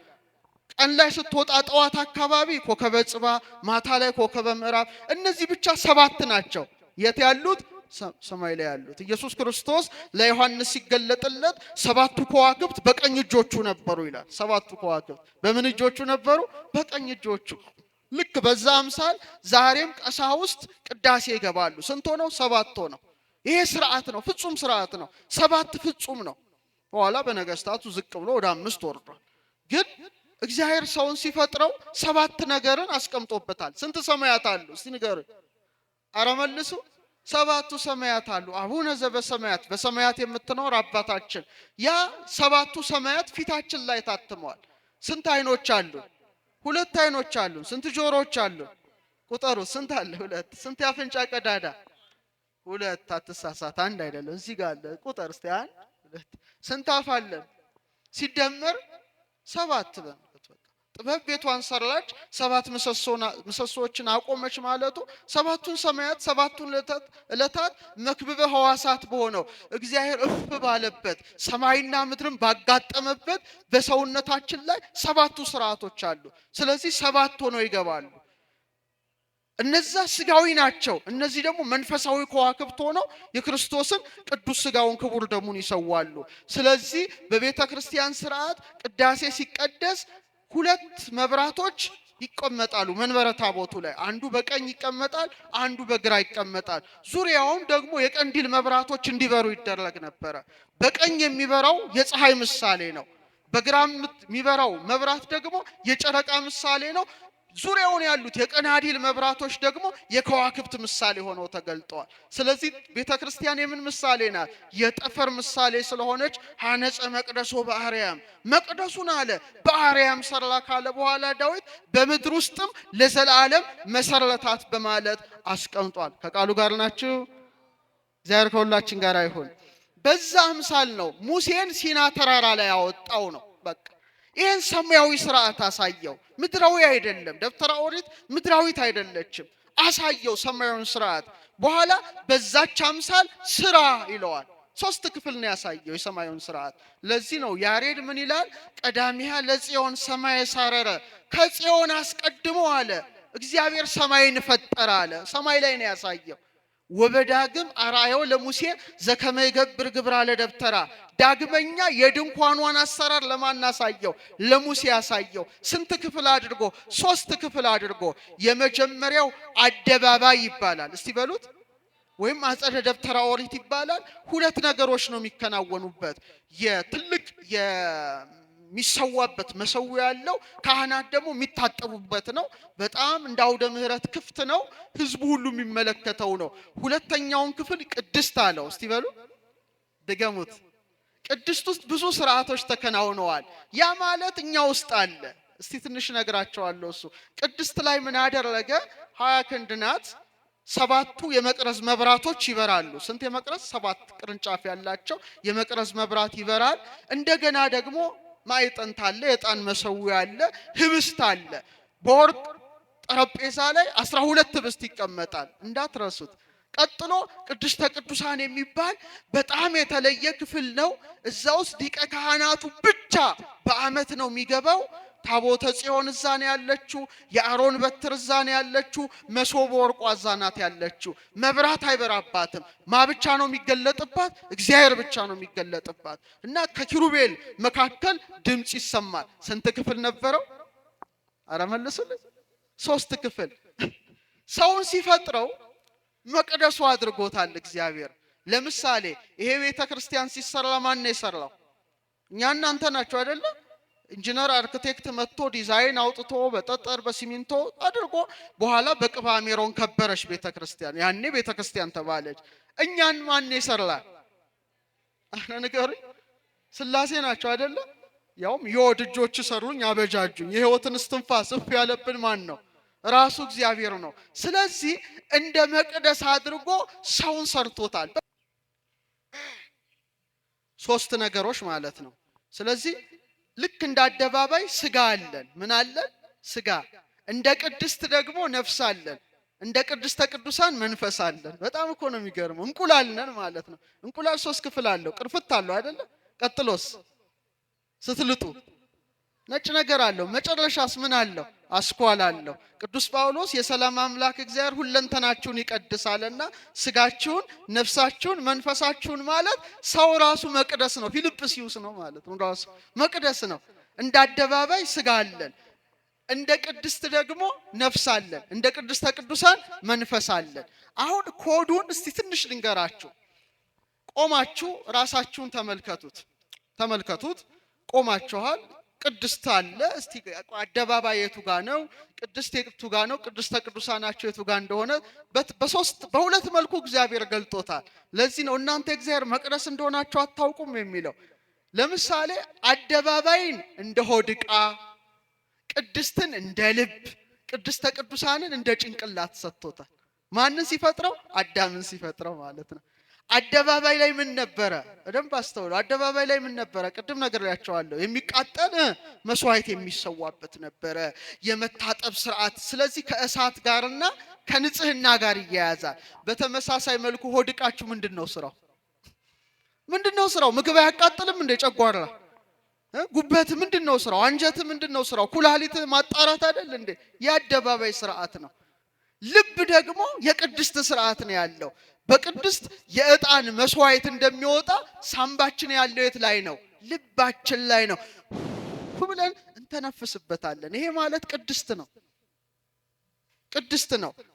Speaker 1: ቀን ላይ ስትወጣ ጠዋት አካባቢ ኮከበ ጽባ፣ ማታ ላይ ኮከበ ምዕራብ። እነዚህ ብቻ 7 ናቸው። የት ያሉት? ሰማይ ላይ ያሉት። ኢየሱስ ክርስቶስ ለዮሐንስ ሲገለጥለት 7ቱ ከዋክብት በቀኝ እጆቹ ነበሩ ይላል። 7ቱ ከዋክብት በምን እጆቹ ነበሩ? በቀኝ እጆቹ። ልክ በዛ አምሳል ዛሬም ቀሳውስት ቅዳሴ ይገባሉ። ስንት ሆነው? 7 ሆነው። ይሄ ስርዓት ነው፣ ፍጹም ስርዓት ነው። 7 ፍጹም ነው። በኋላ በነገስታቱ ዝቅ ብሎ ወደ 5 ወርዷል። ግን እግዚአብሔር ሰውን ሲፈጥረው 7 ነገርን አስቀምጦበታል። ስንት ሰማያት አሉ? እስቲ ንገሩኝ። ኧረ መልሱ። 7ቱ ሰማያት አሉ። አቡነ ዘበሰማያት በሰማያት የምትኖር አባታችን። ያ 7ቱ ሰማያት ፊታችን ላይ ታትመዋል። ስንት አይኖች አሉ? 2 አይኖች አሉ። ስንት ጆሮዎች አሉ? ቁጠሩ። ስንት አለ? 2። ስንት ያፍንጫ ቀዳዳ? 2። አትሳሳት፣ አንድ አይደለም። እዚህ ጋር አለ። ቁጠር እስቲ። 1 2። ስንት አፍ አለ? ሲደመር 7 በል። ጥበብ ቤቷን ሰራች፣ 7 ምሰሶችን አቆመች ማለቱ 7ቱን ሰማያት 7ቱን ዕለታት መክብበ ሕዋሳት በሆነው እግዚአብሔር እፍ ባለበት ሰማይና ምድርን ባጋጠመበት በሰውነታችን ላይ 7ቱ ስርዓቶች አሉ። ስለዚህ 7 ሆነው ይገባሉ። እነዛ ስጋዊ ናቸው። እነዚህ ደግሞ መንፈሳዊ ከዋክብት ሆነው የክርስቶስን ቅዱስ ስጋውን ክቡር ደሙን ይሰዋሉ። ስለዚህ በቤተ ክርስቲያን ስርዓት ቅዳሴ ሲቀደስ 2 መብራቶች ይቀመጣሉ መንበረ ታቦቱ ላይ። አንዱ በቀኝ ይቀመጣል፣ አንዱ በግራ ይቀመጣል። ዙሪያውን ደግሞ የቀንዲል መብራቶች እንዲበሩ ይደረግ ነበረ። በቀኝ የሚበራው የፀሐይ ምሳሌ ነው። በግራ የሚበራው መብራት ደግሞ የጨረቃ ምሳሌ ነው። ዙሪያውን ያሉት የቀናዲል መብራቶች ደግሞ የከዋክብት ምሳሌ ሆነው ተገልጠዋል። ስለዚህ ቤተክርስቲያን የምን ምሳሌ ናት? የጠፈር ምሳሌ ስለሆነች ሐነጸ መቅደሶ በአርያም መቅደሱን አለ በአርያም ሰራ ካለ በኋላ ዳዊት በምድር ውስጥም ለዘላለም መሰረታት በማለት አስቀምጧል። ከቃሉ ጋር ናችሁ? እግዚአብሔር ከሁላችን ጋር ይሁን። በዛ አምሳል ነው ሙሴን ሲና ተራራ ላይ ያወጣው ነው። በቃ ይህን ሰማያዊ ስርዓት አሳየው። ምድራዊ አይደለም። ደብተራ ኦሪት ምድራዊት አይደለችም። አሳየው ሰማያዊውን ስርዓት። በኋላ በዛች አምሳል ስራ ይለዋል። 3 ክፍል ነው ያሳየው የሰማያዊውን ስርዓት። ለዚህ ነው ያሬድ ምን ይላል? ቀዳሚያ ለጽዮን ሰማይ ሳረረ፣ ከጽዮን አስቀድሞ አለ እግዚአብሔር ሰማይን ፈጠረ አለ። ሰማይ ላይ ነው ያሳየው። ወበዳግም አርአዮ ለሙሴ ዘከመ ይገብር ግብራ ለደብተራ፣ ዳግመኛ የድንኳኗን አሰራር ለማን አሳየው? ለሙሴ ያሳየው። ስንት ክፍል አድርጎ? 3 ክፍል አድርጎ። የመጀመሪያው አደባባይ ይባላል። እስቲ በሉት። ወይም አጸደ ደብተራ ኦሪት ይባላል። 2 ነገሮች ነው የሚከናወኑበት። የትልቅ የሚሰዋበት መሰዊያ ያለው፣ ካህናት ደግሞ የሚታጠቡበት ነው። በጣም እንደ አውደ ምሕረት ክፍት ነው። ህዝቡ ሁሉ የሚመለከተው ነው። 2ኛውን ክፍል ቅድስት አለው። እስቲ በሉ ደገሙት። ቅድስት ውስጥ ብዙ ስርዓቶች ተከናውነዋል። ያ ማለት እኛ ውስጥ አለ። እስቲ ትንሽ ነግራቸዋለሁ። እሱ ቅድስት ላይ ምን አደረገ? 20 ክንድ ናት። 7ቱ የመቅረዝ መብራቶች ይበራሉ። ስንት የመቅረዝ? 7 ቅርንጫፍ ያላቸው የመቅረዝ መብራት ይበራል። እንደገና ደግሞ ማዕጠንት አለ፣ የዕጣን መሰዊያ አለ፣ ህብስት አለ። በወርቅ ጠረጴዛ ላይ 12 ህብስት ይቀመጣል፣ እንዳትረሱት። ቀጥሎ ቅድስተ ቅዱሳን የሚባል በጣም የተለየ ክፍል ነው። እዛ ውስጥ ሊቀ ካህናቱ ብቻ በዓመት ነው የሚገባው። ታቦተ ጽዮን እዛ ነው ያለችው። የአሮን በትር እዛ ነው ያለችው። መሶበ ወርቋ እዛ ናት ያለችው። መብራት አይበራባትም። ማ ብቻ ነው የሚገለጥባት? እግዚአብሔር ብቻ ነው የሚገለጥባት። እና ከኪሩቤል መካከል ድምጽ ይሰማል። ስንት ክፍል ነበረው? አረ መልሱልኝ። 3 ክፍል። ሰውን ሲፈጥረው መቅደሱ አድርጎታል እግዚአብሔር። ለምሳሌ ይሄ ቤተ ክርስቲያን ሲሰራ ማን ነው የሰራው? እኛ እናንተ ናችሁ አይደለ? ኢንጂነር አርክቴክት መጥቶ ዲዛይን አውጥቶ በጠጠር በሲሚንቶ አድርጎ በኋላ በቅባ ሜሮን ከበረች ቤተ ክርስቲያን። ያኔ ቤተ ክርስቲያን ተባለች። እኛን ማን ነው የሰራ? አረ ንገሩኝ። ስላሴ ናቸው አይደለ? ያውም የወድ እጆች ሰሩኝ አበጃጁኝ። የህይወትን እስትንፋስ እፍ ያለብን ማን ነው? ራሱ እግዚአብሔር ነው። ስለዚህ እንደ መቅደስ አድርጎ ሰውን ሰርቶታል። 3 ነገሮች ማለት ነው። ስለዚህ ልክ እንደ አደባባይ ስጋ አለን። ምን አለን? ስጋ። እንደ ቅድስት ደግሞ ነፍስ አለን። እንደ ቅድስተ ቅዱሳን መንፈስ አለን። በጣም እኮ ነው የሚገርመው። እንቁላል ነን ማለት ነው። እንቁላል 3 ክፍል አለው። ቅርፍት አለው አይደለ? ቀጥሎስ ስትልጡ ነጭ ነገር አለው። መጨረሻስ ምን አለው? አስኳል አለው። ቅዱስ ጳውሎስ የሰላም አምላክ እግዚአብሔር ሁለንተናችሁን ይቀድሳልና ስጋችሁን፣ ነፍሳችሁን፣ መንፈሳችሁን ማለት ሰው ራሱ መቅደስ ነው። ፊልጵስዩስ ነው ማለት ነው። ራሱ መቅደስ ነው። እንደ አደባባይ ስጋ አለን። እንደ ቅድስት ደግሞ ነፍስ አለን። እንደ ቅድስተ ቅዱሳን መንፈስ አለን። አሁን ኮዱን እስቲ ትንሽ ልንገራችሁ። ቆማችሁ ራሳችሁን ተመልከቱት። ቆማችኋል። ቅድስት አለ። እስቲ አደባባይ የቱ ጋር ነው? ቅድስት የቱ ጋር ነው? ቅድስተ ቅዱሳናቸው የቱ ጋር እንደሆነ በሁለት መልኩ እግዚአብሔር ገልጦታል። ለዚህ ነው እናንተ እግዚአብሔር መቅደስ እንደሆናችሁ አታውቁም የሚለው። ለምሳሌ አደባባይን እንደ ሆድ ዕቃ፣ ቅድስትን እንደ ልብ፣ ቅድስተ ቅዱሳንን እንደ ጭንቅላት ሰጥቶታል። ማንን ሲፈጥረው? አዳምን ሲፈጥረው ማለት ነው። አደባባይ ላይ ምን ነበረ? በደንብ አስተውሉ። አደባባይ ላይ ምን ነበረ? ቅድም ነግሬያቸዋለሁ። የሚቃጠል መስዋዕት የሚሰዋበት ነበረ፣ የመታጠብ ስርዓት። ስለዚህ ከእሳት ጋርና ከንጽህና ጋር ይያያዛል። በተመሳሳይ መልኩ ሆድ ዕቃችሁ ምንድነው ስራው? ምግብ አያቃጥልም እንደ ጨጓራ? ጉበት ምንድነው ስራው? አንጀት ምንድነው ስራው? ኩላሊት ማጣራት አይደል እንዴ? የአደባባይ ስርዓት ነው። ልብ ደግሞ የቅድስት ስርዓት ነው ያለው። በቅድስት የዕጣን መስዋዕት እንደሚወጣ ሳምባችን ያለው የት ላይ ነው? ልባችን ላይ ነው። ብለን እንተነፍስበታለን። ይሄ ማለት ቅድስት ነው።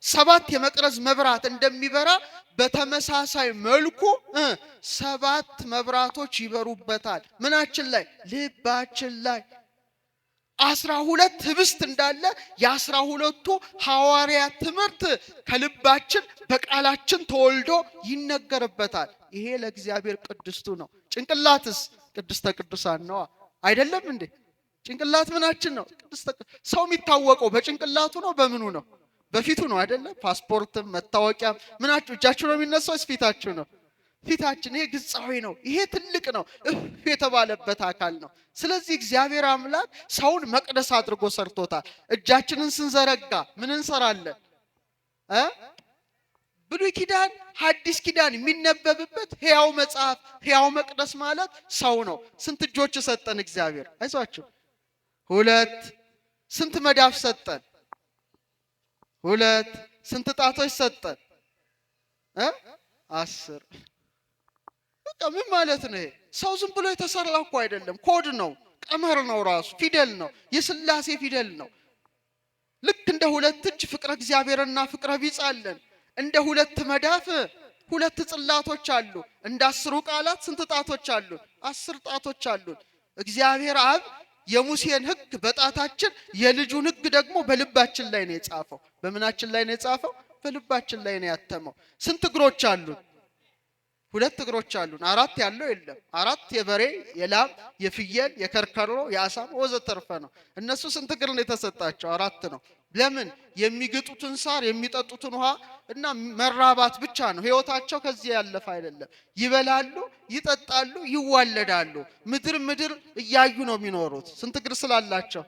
Speaker 1: 7 የመቅረዝ መብራት እንደሚበራ በተመሳሳይ መልኩ 7 መብራቶች ይበሩበታል። ምናችን ላይ? ልባችን ላይ። 12 ህብስት እንዳለ የ12ቱ ሐዋርያት ትምህርት ከልባችን በቃላችን ተወልዶ ይነገርበታል። ይሄ ለእግዚአብሔር ቅድስቱ ነው። ጭንቅላትስ ቅድስተ ቅዱሳን ነው አይደለም እንዴ? ጭንቅላት ምናችን ነው? ሰው የሚታወቀው በጭንቅላቱ ነው። በምኑ ነው? በፊቱ ነው አይደለ? ፓስፖርትም መታወቂያም ምናችሁ እጃችሁ ነው የሚነሳው? ፊታችሁ ነው። ፊታችን ይሄ ግጻዊ ነው። ይሄ ትልቅ ነው። የተባለበት አካል ነው። ስለዚህ እግዚአብሔር አምላክ ሰውን መቅደስ አድርጎ ሰርቶታል። እጃችንን ስንዘረጋ ምን እንሰራለን? ብሉይ ኪዳን ሐዲስ ኪዳን የሚነበብበት ሕያው መጽሐፍ፣ ሕያው መቅደስ ማለት ሰው ነው። ስንት እጆች ሰጠን እግዚአብሔር? አይዟችሁ 2። ስንት መዳፍ ሰጠን? 2። ስንት ጣቶች ሰጠን? 10። በቃ ምን ማለት ነው ይሄ? ሰው ዝም ብሎ የተሰራ እኮ አይደለም። ኮድ ነው፣ ቀመር ነው፣ ራሱ ፊደል ነው፣ የሥላሴ ፊደል ነው። ልክ እንደ 2 እጅ ፍቅረ እግዚአብሔርና ፍቅረ ቢጽ አለን። እንደ 2 መዳፍ 2 ጽላቶች አሉ። እንደ 10 ቃላት ስንት ጣቶች አሉ? 10 ጣቶች አሉ። እግዚአብሔር አብ የሙሴን ሕግ በጣታችን የልጁን ሕግ ደግሞ በልባችን ላይ ነው የጻፈው። በምናችን ላይ ነው የጻፈው? በልባችን ላይ ነው ያተመው። ስንት እግሮች አሉን? 2 እግሮች አሉን። 4 ያለው የለም። 4 የበሬ፣ የላም፣ የፍየል፣ የከርከሮ፣ የአሳም ወዘተርፈ ነው። እነሱ ስንት እግር ነው የተሰጣቸው? 4 ነው። ለምን? የሚግጡትን ሳር የሚጠጡትን ውሃ እና መራባት ብቻ ነው ህይወታቸው። ከዚህ ያለፈ አይደለም። ይበላሉ፣ ይጠጣሉ፣ ይዋለዳሉ። ምድር እያዩ ነው የሚኖሩት። ስንት እግር ስላላቸው?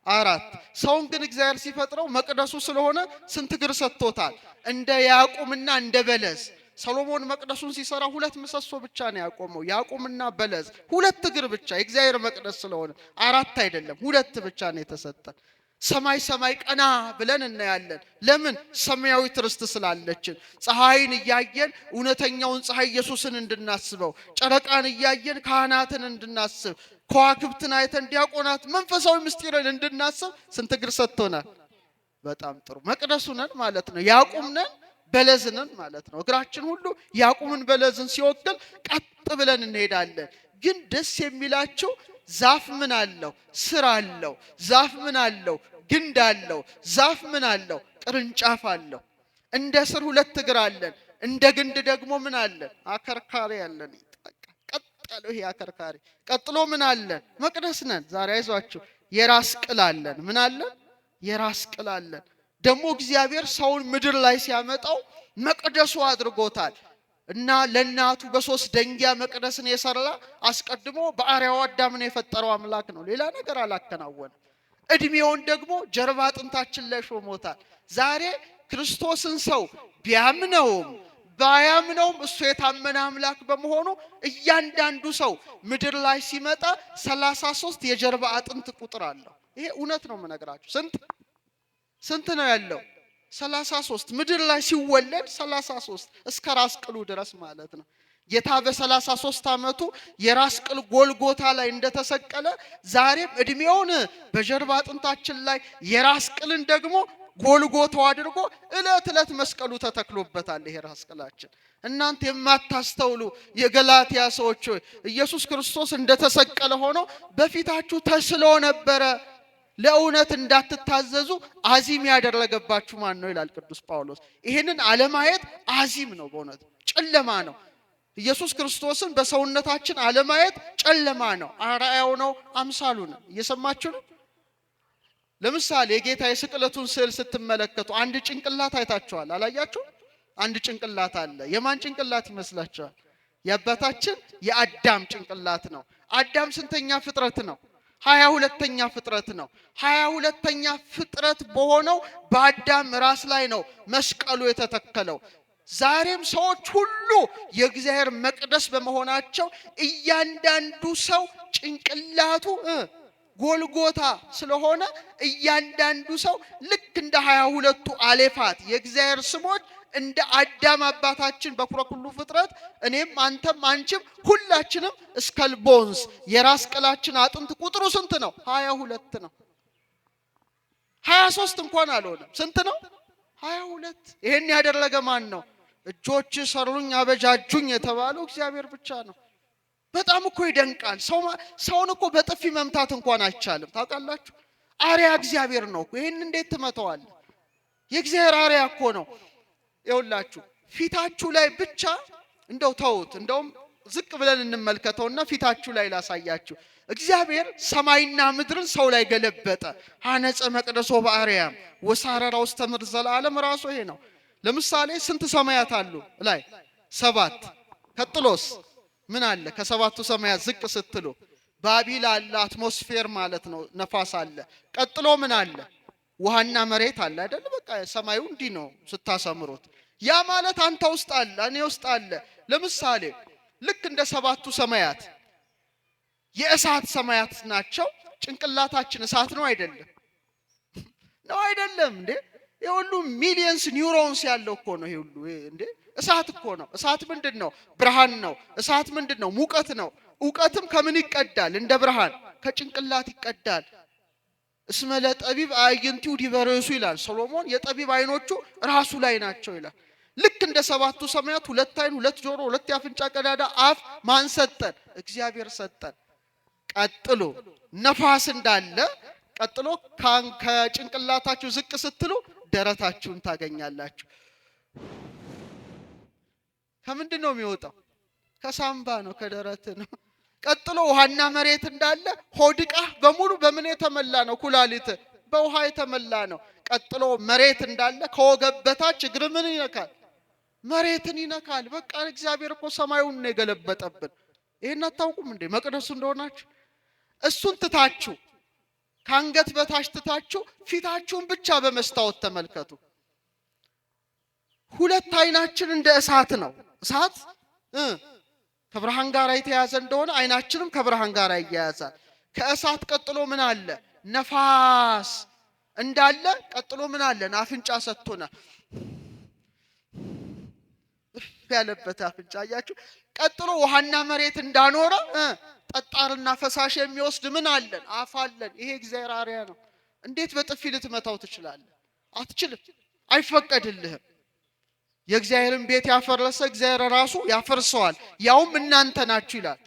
Speaker 1: 4። ሰውን ግን እግዚአብሔር ሲፈጥረው መቅደሱ ስለሆነ ስንት እግር ሰጥቶታል? እንደ ያዕቁምና እንደ በለስ ሰሎሞን መቅደሱን ሲሰራ ሁለት ምሰሶ ብቻ ነው ያቆመው፣ ያቁምና በለዝ፣ ሁለት እግር ብቻ። የእግዚአብሔር መቅደስ ስለሆነ አራት አይደለም ሁለት ብቻ ነው የተሰጠን። ሰማይ ሰማይ ቀና ብለን እናያለን። ለምን? ሰማያዊት ርስት ስላለችን። ፀሐይን እያየን እውነተኛውን ፀሐይ ኢየሱስን እንድናስበው፣ ጨረቃን እያየን ካህናትን እንድናስብ፣ ከዋክብትን አይተን ዲያቆናት መንፈሳዊ ምስጢርን እንድናስብ ስንት እግር ሰጥቶናል? በጣም ጥሩ። መቅደሱ ነን ማለት ነው። ያቁም ነን በለዝ ነን ማለት ነው። እግራችን ሁሉ ያቁምን በለዝን ሲወክል ቀጥ ብለን እንሄዳለን። ግን ደስ የሚላቸው ዛፍ ምን አለው? ስር አለው። ዛፍ ምን አለው? ግንድ አለው። ዛፍ ምን አለው? ቅርንጫፍ አለው። እንደ ስር ሁለት እግር አለን። እንደ ግንድ ደግሞ ምን አለን? አከርካሪ አለን። ቀጥ ያለው ይሄ አከርካሪ። ቀጥሎ ምን አለን? መቅደስ ነን። ዛሬ አይዟችሁ የራስ ቅል አለን። ምን አለን? የራስ ቅል አለን። ደግሞ እግዚአብሔር ሰውን ምድር ላይ ሲያመጣው መቅደሱ አድርጎታል። እና ለናቱ በሶስት ደንጊያ መቅደስን የሰራ አስቀድሞ በአርያው አዳምን የፈጠረው አምላክ ነው። ሌላ ነገር አላከናወነም። እድሜውን ደግሞ ጀርባ አጥንታችን ላይ ሾሞታል። ዛሬ ክርስቶስን ሰው ቢያምነውም ባያምነውም እሱ የታመነ አምላክ በመሆኑ እያንዳንዱ ሰው ምድር ላይ ሲመጣ 33 የጀርባ አጥንት ቁጥር አለው። ይሄ እውነት ነው የምነግራችሁ። ስንት ነው ያለው? 33 ምድር ላይ ሲወለድ 33 እስከ ራስ ቅሉ ድረስ ማለት ነው። ጌታ በ33 ዓመቱ የራስ ቅል ጎልጎታ ላይ እንደተሰቀለ ዛሬም እድሜውን በጀርባ አጥንታችን ላይ የራስ ቅልን ደግሞ ጎልጎታው አድርጎ እለት መስቀሉ ተተክሎበታል። ይሄ ራስ ቅላችን እናንተ የማታስተውሉ የገላትያ ሰዎች ኢየሱስ ክርስቶስ እንደተሰቀለ ሆኖ በፊታችሁ ተስሎ ነበረ። ለእውነት እንዳትታዘዙ አዚም ያደረገባችሁ ማን ነው ይላል ቅዱስ ጳውሎስ። ይሄንን አለማየት አዚም ነው፣ በእውነት ጨለማ ነው። ኢየሱስ ክርስቶስን በሰውነታችን አለማየት ጨለማ ነው። አርአያው ነው፣ አምሳሉ ነው። እየሰማችሁ ነው። ለምሳሌ የጌታ የስቅለቱን ስዕል ስትመለከቱ አንድ ጭንቅላት አይታችኋል? አላያችሁ? አንድ ጭንቅላት አለ። የማን ጭንቅላት ይመስላችኋል? የአባታችን የአዳም ጭንቅላት ነው። አዳም ስንተኛ ፍጥረት ነው? 22ኛ ፍጥረት ነው። 22ኛ ፍጥረት በሆነው በአዳም ራስ ላይ ነው መስቀሉ የተተከለው። ዛሬም ሰዎች ሁሉ የእግዚአብሔር መቅደስ በመሆናቸው እያንዳንዱ ሰው ጭንቅላቱ ጎልጎታ ስለሆነ እያንዳንዱ ሰው ልክ እንደ 22ቱ አሌፋት የእግዚአብሔር ስሞች እንደ አዳም አባታችን በኩረ ሁሉ ፍጥረት እኔም አንተም አንቺም ሁላችንም ስከል ቦንስ የራስ ቅላችን አጥንት ቁጥሩ ስንት ነው? 22 ነው። 23 እንኳን አልሆነም። ስንት ነው? 22። ይሄን ያደረገ ማን ነው? እጆች ሰሩኝ አበጃጁኝ የተባለው እግዚአብሔር ብቻ ነው። በጣም እኮ ይደንቃል። ሰውን እኮ በጥፊ መምታት እንኳን አይቻልም። ታውቃላችሁ? አርያ እግዚአብሔር ነው እኮ። ይሄን እንዴት ትመታዋለህ? የእግዚአብሔር አርያ እኮ ነው። ይኸውላችሁ ፊታችሁ ላይ ብቻ እንደው ተውት፣ እንደውም ዝቅ ብለን እንመልከተውና ፊታችሁ ላይ ላሳያችሁ። እግዚአብሔር ሰማይና ምድርን ሰው ላይ ገለበጠ። ሐነጸ መቅደሶ በአርያም ወሳረራ ውስተ ምድር ዘላለም ራሱ ይሄ ነው። ለምሳሌ ስንት ሰማያት አሉ? ላይ 7። ቀጥሎስ ምን አለ? ከሰባቱ ሰማያት ዝቅ ስትሉ ባቢል አለ፣ አትሞስፌር ማለት ነው፣ ነፋስ አለ። ቀጥሎ ምን አለ? ውሃና መሬት አለ አይደል? በቃ ሰማዩ እንዲህ ነው ስታሰምሩት። ያ ማለት አንተ ውስጥ አለ፣ እኔ ውስጥ አለ። ለምሳሌ ልክ እንደ ሰባቱ ሰማያት የእሳት ሰማያት ናቸው። ጭንቅላታችን እሳት ነው አይደለም? ነው አይደለም እንዴ? የሁሉ ሚሊየንስ ኒውሮንስ ያለው እኮ ነው። ይሄ ሁሉ እንዴ እሳት እኮ ነው። እሳት ምንድነው? ብርሃን ነው። እሳት ምንድነው? ሙቀት ነው። ዕውቀትም ከምን ይቀዳል? እንደ ብርሃን ከጭንቅላት ይቀዳል። እስመ ለጠቢብ አዕይንቲሁ ዲበ ርእሱ ይላል ሰሎሞን። የጠቢብ አይኖቹ ራሱ ላይ ናቸው ይላል። ልክ እንደ ሰባቱ ሰማያት 2 አይን፣ 2 ጆሮ፣ 2 የአፍንጫ ቀዳዳ፣ አፍ ማን ሰጠን? እግዚአብሔር ሰጠን። ቀጥሎ ነፋስ እንዳለ ቀጥሎ ከጭንቅላታችሁ ዝቅ ስትሉ ደረታችሁን ታገኛላችሁ። ከምንድን ነው የሚወጣው? ከሳምባ ነው፣ ከደረት ነው። ቀጥሎ ውሃና መሬት እንዳለ ሆድቃ በሙሉ በምን የተመላ ነው? ኩላሊት በውሃ የተመላ ነው። ቀጥሎ መሬት እንዳለ ከወገብ በታች እግር ምን ይነካል? መሬትን ይነካል። በቃ እግዚአብሔር እኮ ሰማዩን ነው የገለበጠብን። ይሄን አታውቁም እንዴ? መቅደሱ እንደሆናችሁ እሱን ትታችሁ ከአንገት በታች ትታችሁ ፊታችሁን ብቻ በመስታወት ተመልከቱ። 2 አይናችን እንደ እሳት ነው። እሳት ከብርሃን ጋር የተያያዘ እንደሆነ አይናችንም ከብርሃን ጋር ይያያዛል። ከእሳት ቀጥሎ ምን አለ? ነፋስ እንዳለ ቀጥሎ ምን አለ? አፍንጫ ሰጥቶናል። ያለበት አፍንጫ አያችሁ። ቀጥሎ ውሃና መሬት እንዳኖረ ጠጣርና ፈሳሽ የሚወስድ ምን አለን? አፍ አለን። ይሄ እግዚአብሔር አርያ ነው። እንዴት በጥፊ ልትመታው ትችላለህ? አትችልም፣ አይፈቀድልህም። የእግዚአብሔርን ቤት ያፈረሰ እግዚአብሔር ራሱ ያፈርሰዋል፣ ያውም እናንተ ናችሁ ይላል።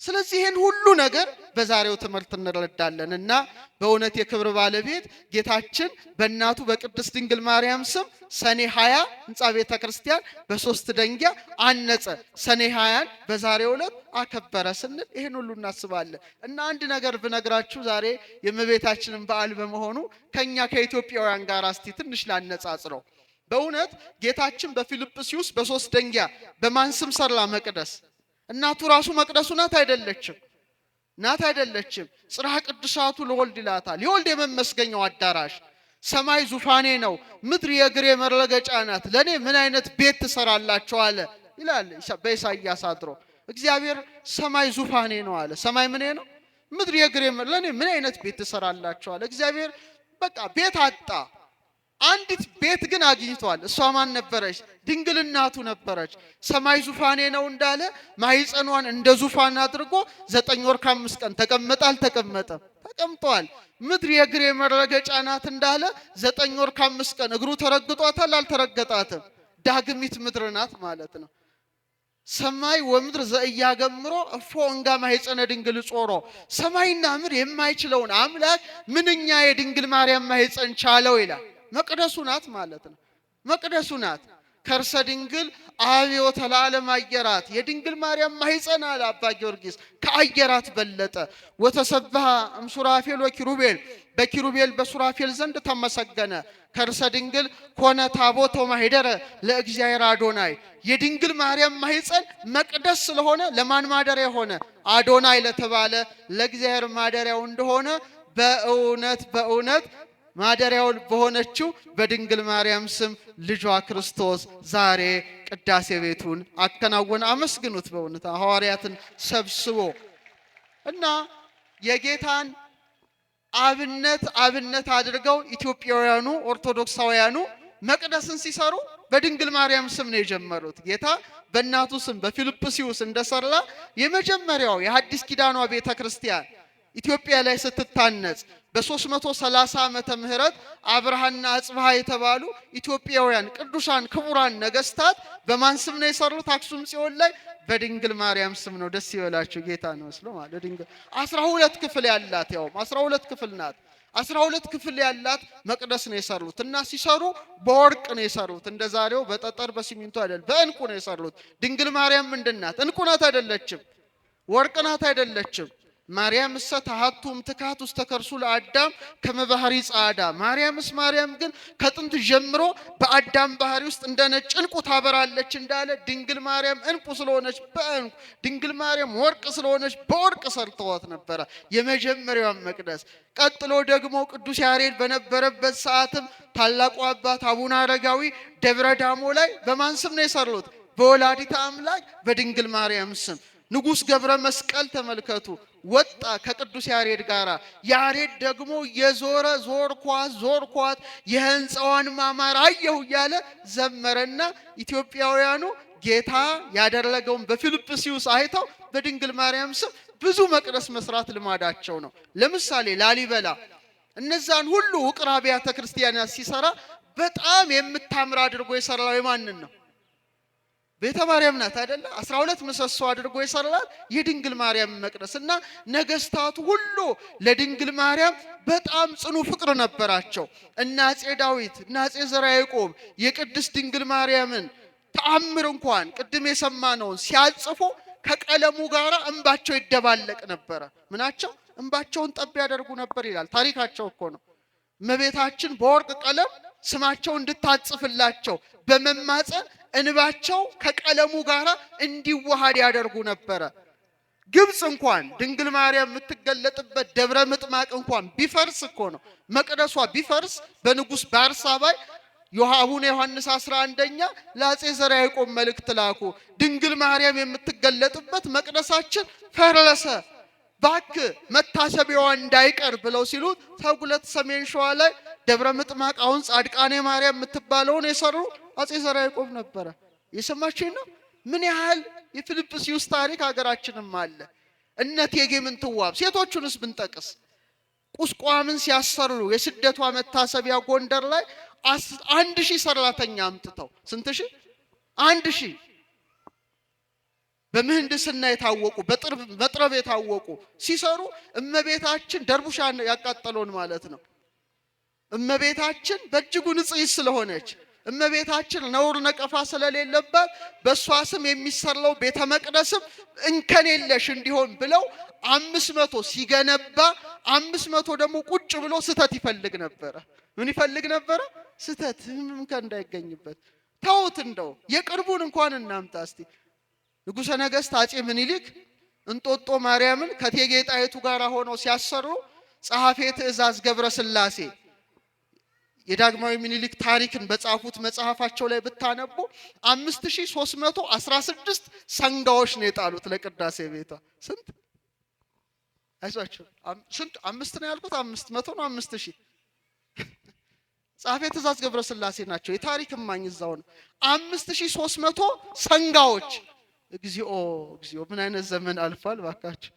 Speaker 1: ስለዚህ ይሄን ሁሉ ነገር በዛሬው ትምህርት እንረዳለንና በእውነት የክብር ባለቤት ጌታችን በእናቱ በቅድስት ድንግል ማርያም ስም ሰኔ 20 ሕንጻ ቤተ ክርስቲያን በሶስት ደንጊያ አነጸ። ሰኔ 20 በዛሬው ዕለት አከበረ ስንል ይሄን ሁሉ እናስባለን። እና አንድ ነገር ብነግራችሁ ዛሬ የእመቤታችንን በዓል በመሆኑ ከኛ ከኢትዮጵያውያን ጋር እስቲ ትንሽ ላነጻጽረው። በእውነት ጌታችን በፊልጵስዩስ በሶስት ደንጊያ በማን ስም ሰራ መቅደስ? እናቱ ራሱ መቅደሱ ናት አይደለችም? ናት አይደለችም? ጽርሐ ቅዱሳቱ ለወልድ ይላታል። የወልድ የመመስገኛው አዳራሽ። ሰማይ ዙፋኔ ነው፣ ምድር የእግሬ መረገጫ ናት። ለኔ ምን አይነት ቤት ትሰራላችሁ አለ ይላል በኢሳይያስ አድሮ። እግዚአብሔር ሰማይ ዙፋኔ ነው አለ። ሰማይ ምን ነው? ምድር የእግሬ ለኔ ምን አይነት ቤት ትሰራላችሁ አለ። እግዚአብሔር በቃ ቤት አጣ። አንዲት ቤት ግን አግኝቷል። እሷ ማን ነበረች? ድንግል እናቱ ነበረች። ሰማይ ዙፋኔ ነው እንዳለ ማኅፀኗን እንደ ዙፋን አድርጎ 9 ወር ከ5 ቀን ተቀመጠ። አልተቀመጠም? ተቀምጧል። ምድር የእግሬ መረገጫ ናት እንዳለ 9 ወር ከ5 ቀን እግሩ ተረግጧታል? አልተረገጣትም? ዳግሚት ምድር ናት ማለት ነው። ሰማይ ወምድር ዘእያገምሮ እፎ እንጋ ማኅፀነ ድንግል ጾሮ። ሰማይና ምድር የማይችለውን አምላክ ምንኛ የድንግል ማርያም ማኅፀን ቻለው ይላል። መቅደሱ ናት ማለት ነው። መቅደሱ ናት። ከርሰ ድንግል አብዮተ ለዓለም አየራት። የድንግል ማርያም ማኅፀን አለ አባ ጊዮርጊስ ከአየራት በለጠ። ወተሰብሐ እምሱራፌል ወኪሩቤል፣ በኪሩቤል በሱራፌል ዘንድ ተመሰገነ። ከርሰ ድንግል ኮነ ታቦቶ ማኅደረ ለእግዚአብሔር አዶናይ። የድንግል ማርያም ማኅፀን መቅደስ ስለሆነ ለማን ማደሪያ ሆነ? አዶናይ ለተባለ ለእግዚአብሔር ማደሪያው እንደሆነ በእውነት በእውነት ማደሪያው በሆነችው በድንግል ማርያም ስም ልጇ ክርስቶስ ዛሬ ቅዳሴ ቤቱን አከናወነ። አመስግኑት በእውነት ሐዋርያትን ሰብስቦ እና የጌታን አብነት አድርገው ኢትዮጵያውያኑ ኦርቶዶክሳውያኑ መቅደስን ሲሰሩ በድንግል ማርያም ስም ነው የጀመሩት። ጌታ በእናቱ ስም በፊልጵስዩስ እንደሰራ የመጀመሪያው የሐዲስ ኪዳኗ ቤተ ክርስቲያን ኢትዮጵያ ላይ ስትታነጽ በ330 ዓመተ ምህረት አብርሃና አጽብሃ የተባሉ ኢትዮጵያውያን ቅዱሳን ክቡራን ነገስታት በማን ስም ነው የሰሩት? አክሱም ጽዮን ላይ በድንግል ማርያም ስም ነው። ደስ ይበላችሁ። ጌታ ነው መስሎ ማለት ድንግል 12 ክፍል ያላት ያው 12 ክፍል ናት። 12 ክፍል ያላት መቅደስ ነው የሰሩት እና ሲሰሩ በወርቅ ነው የሰሩት። እንደዛሬው በጠጠር በሲሚንቶ አይደለም፣ በእንቁ ነው የሰሩት። ድንግል ማርያም ምንድናት? እንቁ ናት አይደለችም? ወርቅ ናት አይደለችም? ማርያም እሰ ተሐቱም ትካት ውስጥ ተከርሱ ለአዳም ከመባህሪ ጻዳ። ማርያም ግን ከጥንት ጀምሮ በአዳም ባህሪ ውስጥ እንደ ነጭ ዕንቁ ታበራለች እንዳለ ድንግል ማርያም ዕንቁ ስለሆነች በዕንቁ፣ ድንግል ማርያም ወርቅ ስለሆነች በወርቅ ሰርተዋት ነበረ የመጀመሪያውን መቅደስ። ቀጥሎ ደግሞ ቅዱስ ያሬድ በነበረበት ሰዓትም ታላቁ አባት አቡነ አረጋዊ ደብረ ዳሞ ላይ በማን ስም ነው የሰሩት? በወላዲተ አምላክ በድንግል ማርያም ስም። ንጉሥ ገብረ መስቀል ተመልከቱ ወጣ ከቅዱስ ያሬድ ጋር። ያሬድ ደግሞ የዞረ ዞርኳት የህንፃዋን ማማር አየሁ እያለ ዘመረና ኢትዮጵያውያኑ ጌታ ያደረገውን በፊልጵስዩስ አይተው በድንግል ማርያም ስም ብዙ መቅደስ መስራት ልማዳቸው ነው። ለምሳሌ ላሊበላ እነዛን ሁሉ ውቅር አብያተ ክርስቲያናት ሲሰራ በጣም የምታምር አድርጎ የሰራው የማንን ነው? ቤተ ማርያም ናት አይደለ? 12 ምሰሶ አድርጎ የሰራት የድንግል ማርያም መቅደስ እና ነገስታቱ ሁሉ ለድንግል ማርያም በጣም ጽኑ ፍቅር ነበራቸው። እና አፄ ዳዊት እና አፄ ዘርዓ ያዕቆብ የቅድስት ድንግል ማርያምን ተአምር እንኳን ቅድም የሰማነውን ሲያጽፉ ከቀለሙ ጋር እንባቸው ይደባለቅ ነበረ። ምናቸው? እንባቸውን ጠብ ያደርጉ ነበር ይላል ታሪካቸው እኮ ነው። እመቤታችን በወርቅ ቀለም ስማቸው እንድታጽፍላቸው በመማፀን እንባቸው ከቀለሙ ጋር እንዲዋሃድ ያደርጉ ነበረ። ግብጽ እንኳን ድንግል ማርያም የምትገለጥበት ደብረ ምጥማቅ እንኳን ቢፈርስ እኮ ነው መቅደሷ ቢፈርስ በንጉስ በአርሳባይ አቡነ ዮሐንስ 11ኛ ለአፄ ዘርዓ ያዕቆብ መልእክት ላኩ። ድንግል ማርያም የምትገለጥበት መቅደሳችን ፈረሰ፣ ባክ መታሰቢያዋ እንዳይቀር ብለው ሲሉ ተጉለት ሰሜን ሸዋ ላይ ደብረ ምጥማቅ አሁን ጻድቃኔ ማርያም የምትባለውን የሰሩ አፄ ዘርዓ ያዕቆብ ነበረ። የሰማችሁኝ ነው። ምን ያህል የፊልጵስዩስ ታሪክ ሀገራችንም አለ። እነ እቴጌ ምንትዋብ ሴቶቹንስ ብንጠቅስ ቁስቋምን ሲያሰሩ የስደቷ መታሰቢያ ጎንደር ላይ 1000 ሰራተኛ አምጥተው ስንት ሺህ 1000 በምህንድስና የታወቁ በጥረብ የታወቁ ሲሰሩ እመቤታችን ደርቡሻን ያቃጠለውን ማለት ነው። እመቤታችን በእጅጉ ንጽሕት ስለሆነች እመቤታችን ነውር ነቀፋ ስለሌለባት በሷ ስም የሚሰራው ቤተ መቅደስም እንከን የለሽ እንዲሆን ብለው 500 ሲገነባ 500 ደግሞ ቁጭ ብሎ ስተት ይፈልግ ነበር። ምን ይፈልግ ነበር? ስተት እንከን እንዳይገኝበት። ተውት፣ እንደው የቅርቡን እንኳን እናምጣ እስቲ። ንጉሠ ነገሥት አፄ ምኒልክ እንጦጦ ማርያምን ከእቴጌ ጣይቱ ጋር ሆነው ሲያሰሩ ጸሐፌ ትእዛዝ ገብረ ሥላሴ የዳግማዊ ምኒልክ ታሪክን በጻፉት መጽሐፋቸው ላይ ብታነቡ 5316 ሰንጋዎች ነው የጣሉት ለቅዳሴ ቤቷ። ስንት አይዟችሁ፣ ስንት 5 ነው ያልኩት? 500 ነው 5000። ጸሐፌ ትእዛዝ ገብረ ሥላሴ ናቸው፣ የታሪክ እማኝ እዛው ነው። 5300 ሰንጋዎች። እግዚኦ እግዚኦ፣ ምን አይነት ዘመን አልፏል ባካችሁ።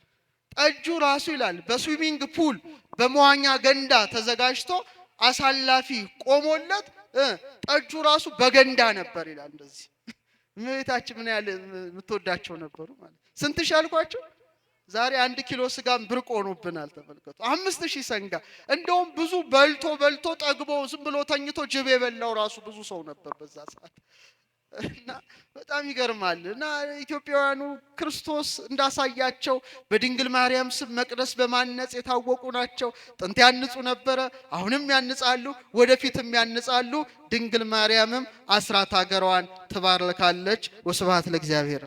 Speaker 1: ጠጁ ራሱ ይላል በስዊሚንግ ፑል በመዋኛ ገንዳ ተዘጋጅቶ አሳላፊ ቆሞለት ጠጁ ራሱ በገንዳ ነበር ይላል። እንደዚህ እመቤታችን ምን ያህል የምትወዳቸው ነበሩ ማለት። ስንት ሺህ አልኳቸው? ዛሬ 1 ኪሎ ስጋም ብርቅ ሆኖብናል። ተመልከቱ፣ 5000 ሰንጋ። እንደውም ብዙ በልቶ ጠግቦ ዝም ብሎ ተኝቶ ጅብ የበላው ራሱ ብዙ ሰው ነበር በዛ ሰዓት። እና በጣም ይገርማል። እና ኢትዮጵያውያኑ ክርስቶስ እንዳሳያቸው በድንግል ማርያም ስም መቅደስ በማነጽ የታወቁ ናቸው። ጥንት ያንጹ ነበረ፣ አሁንም ያንጻሉ፣ ወደፊትም ያንጻሉ። ድንግል ማርያምም አስራት ሀገሯን ትባርካለች። ወስብሐት ለእግዚአብሔር።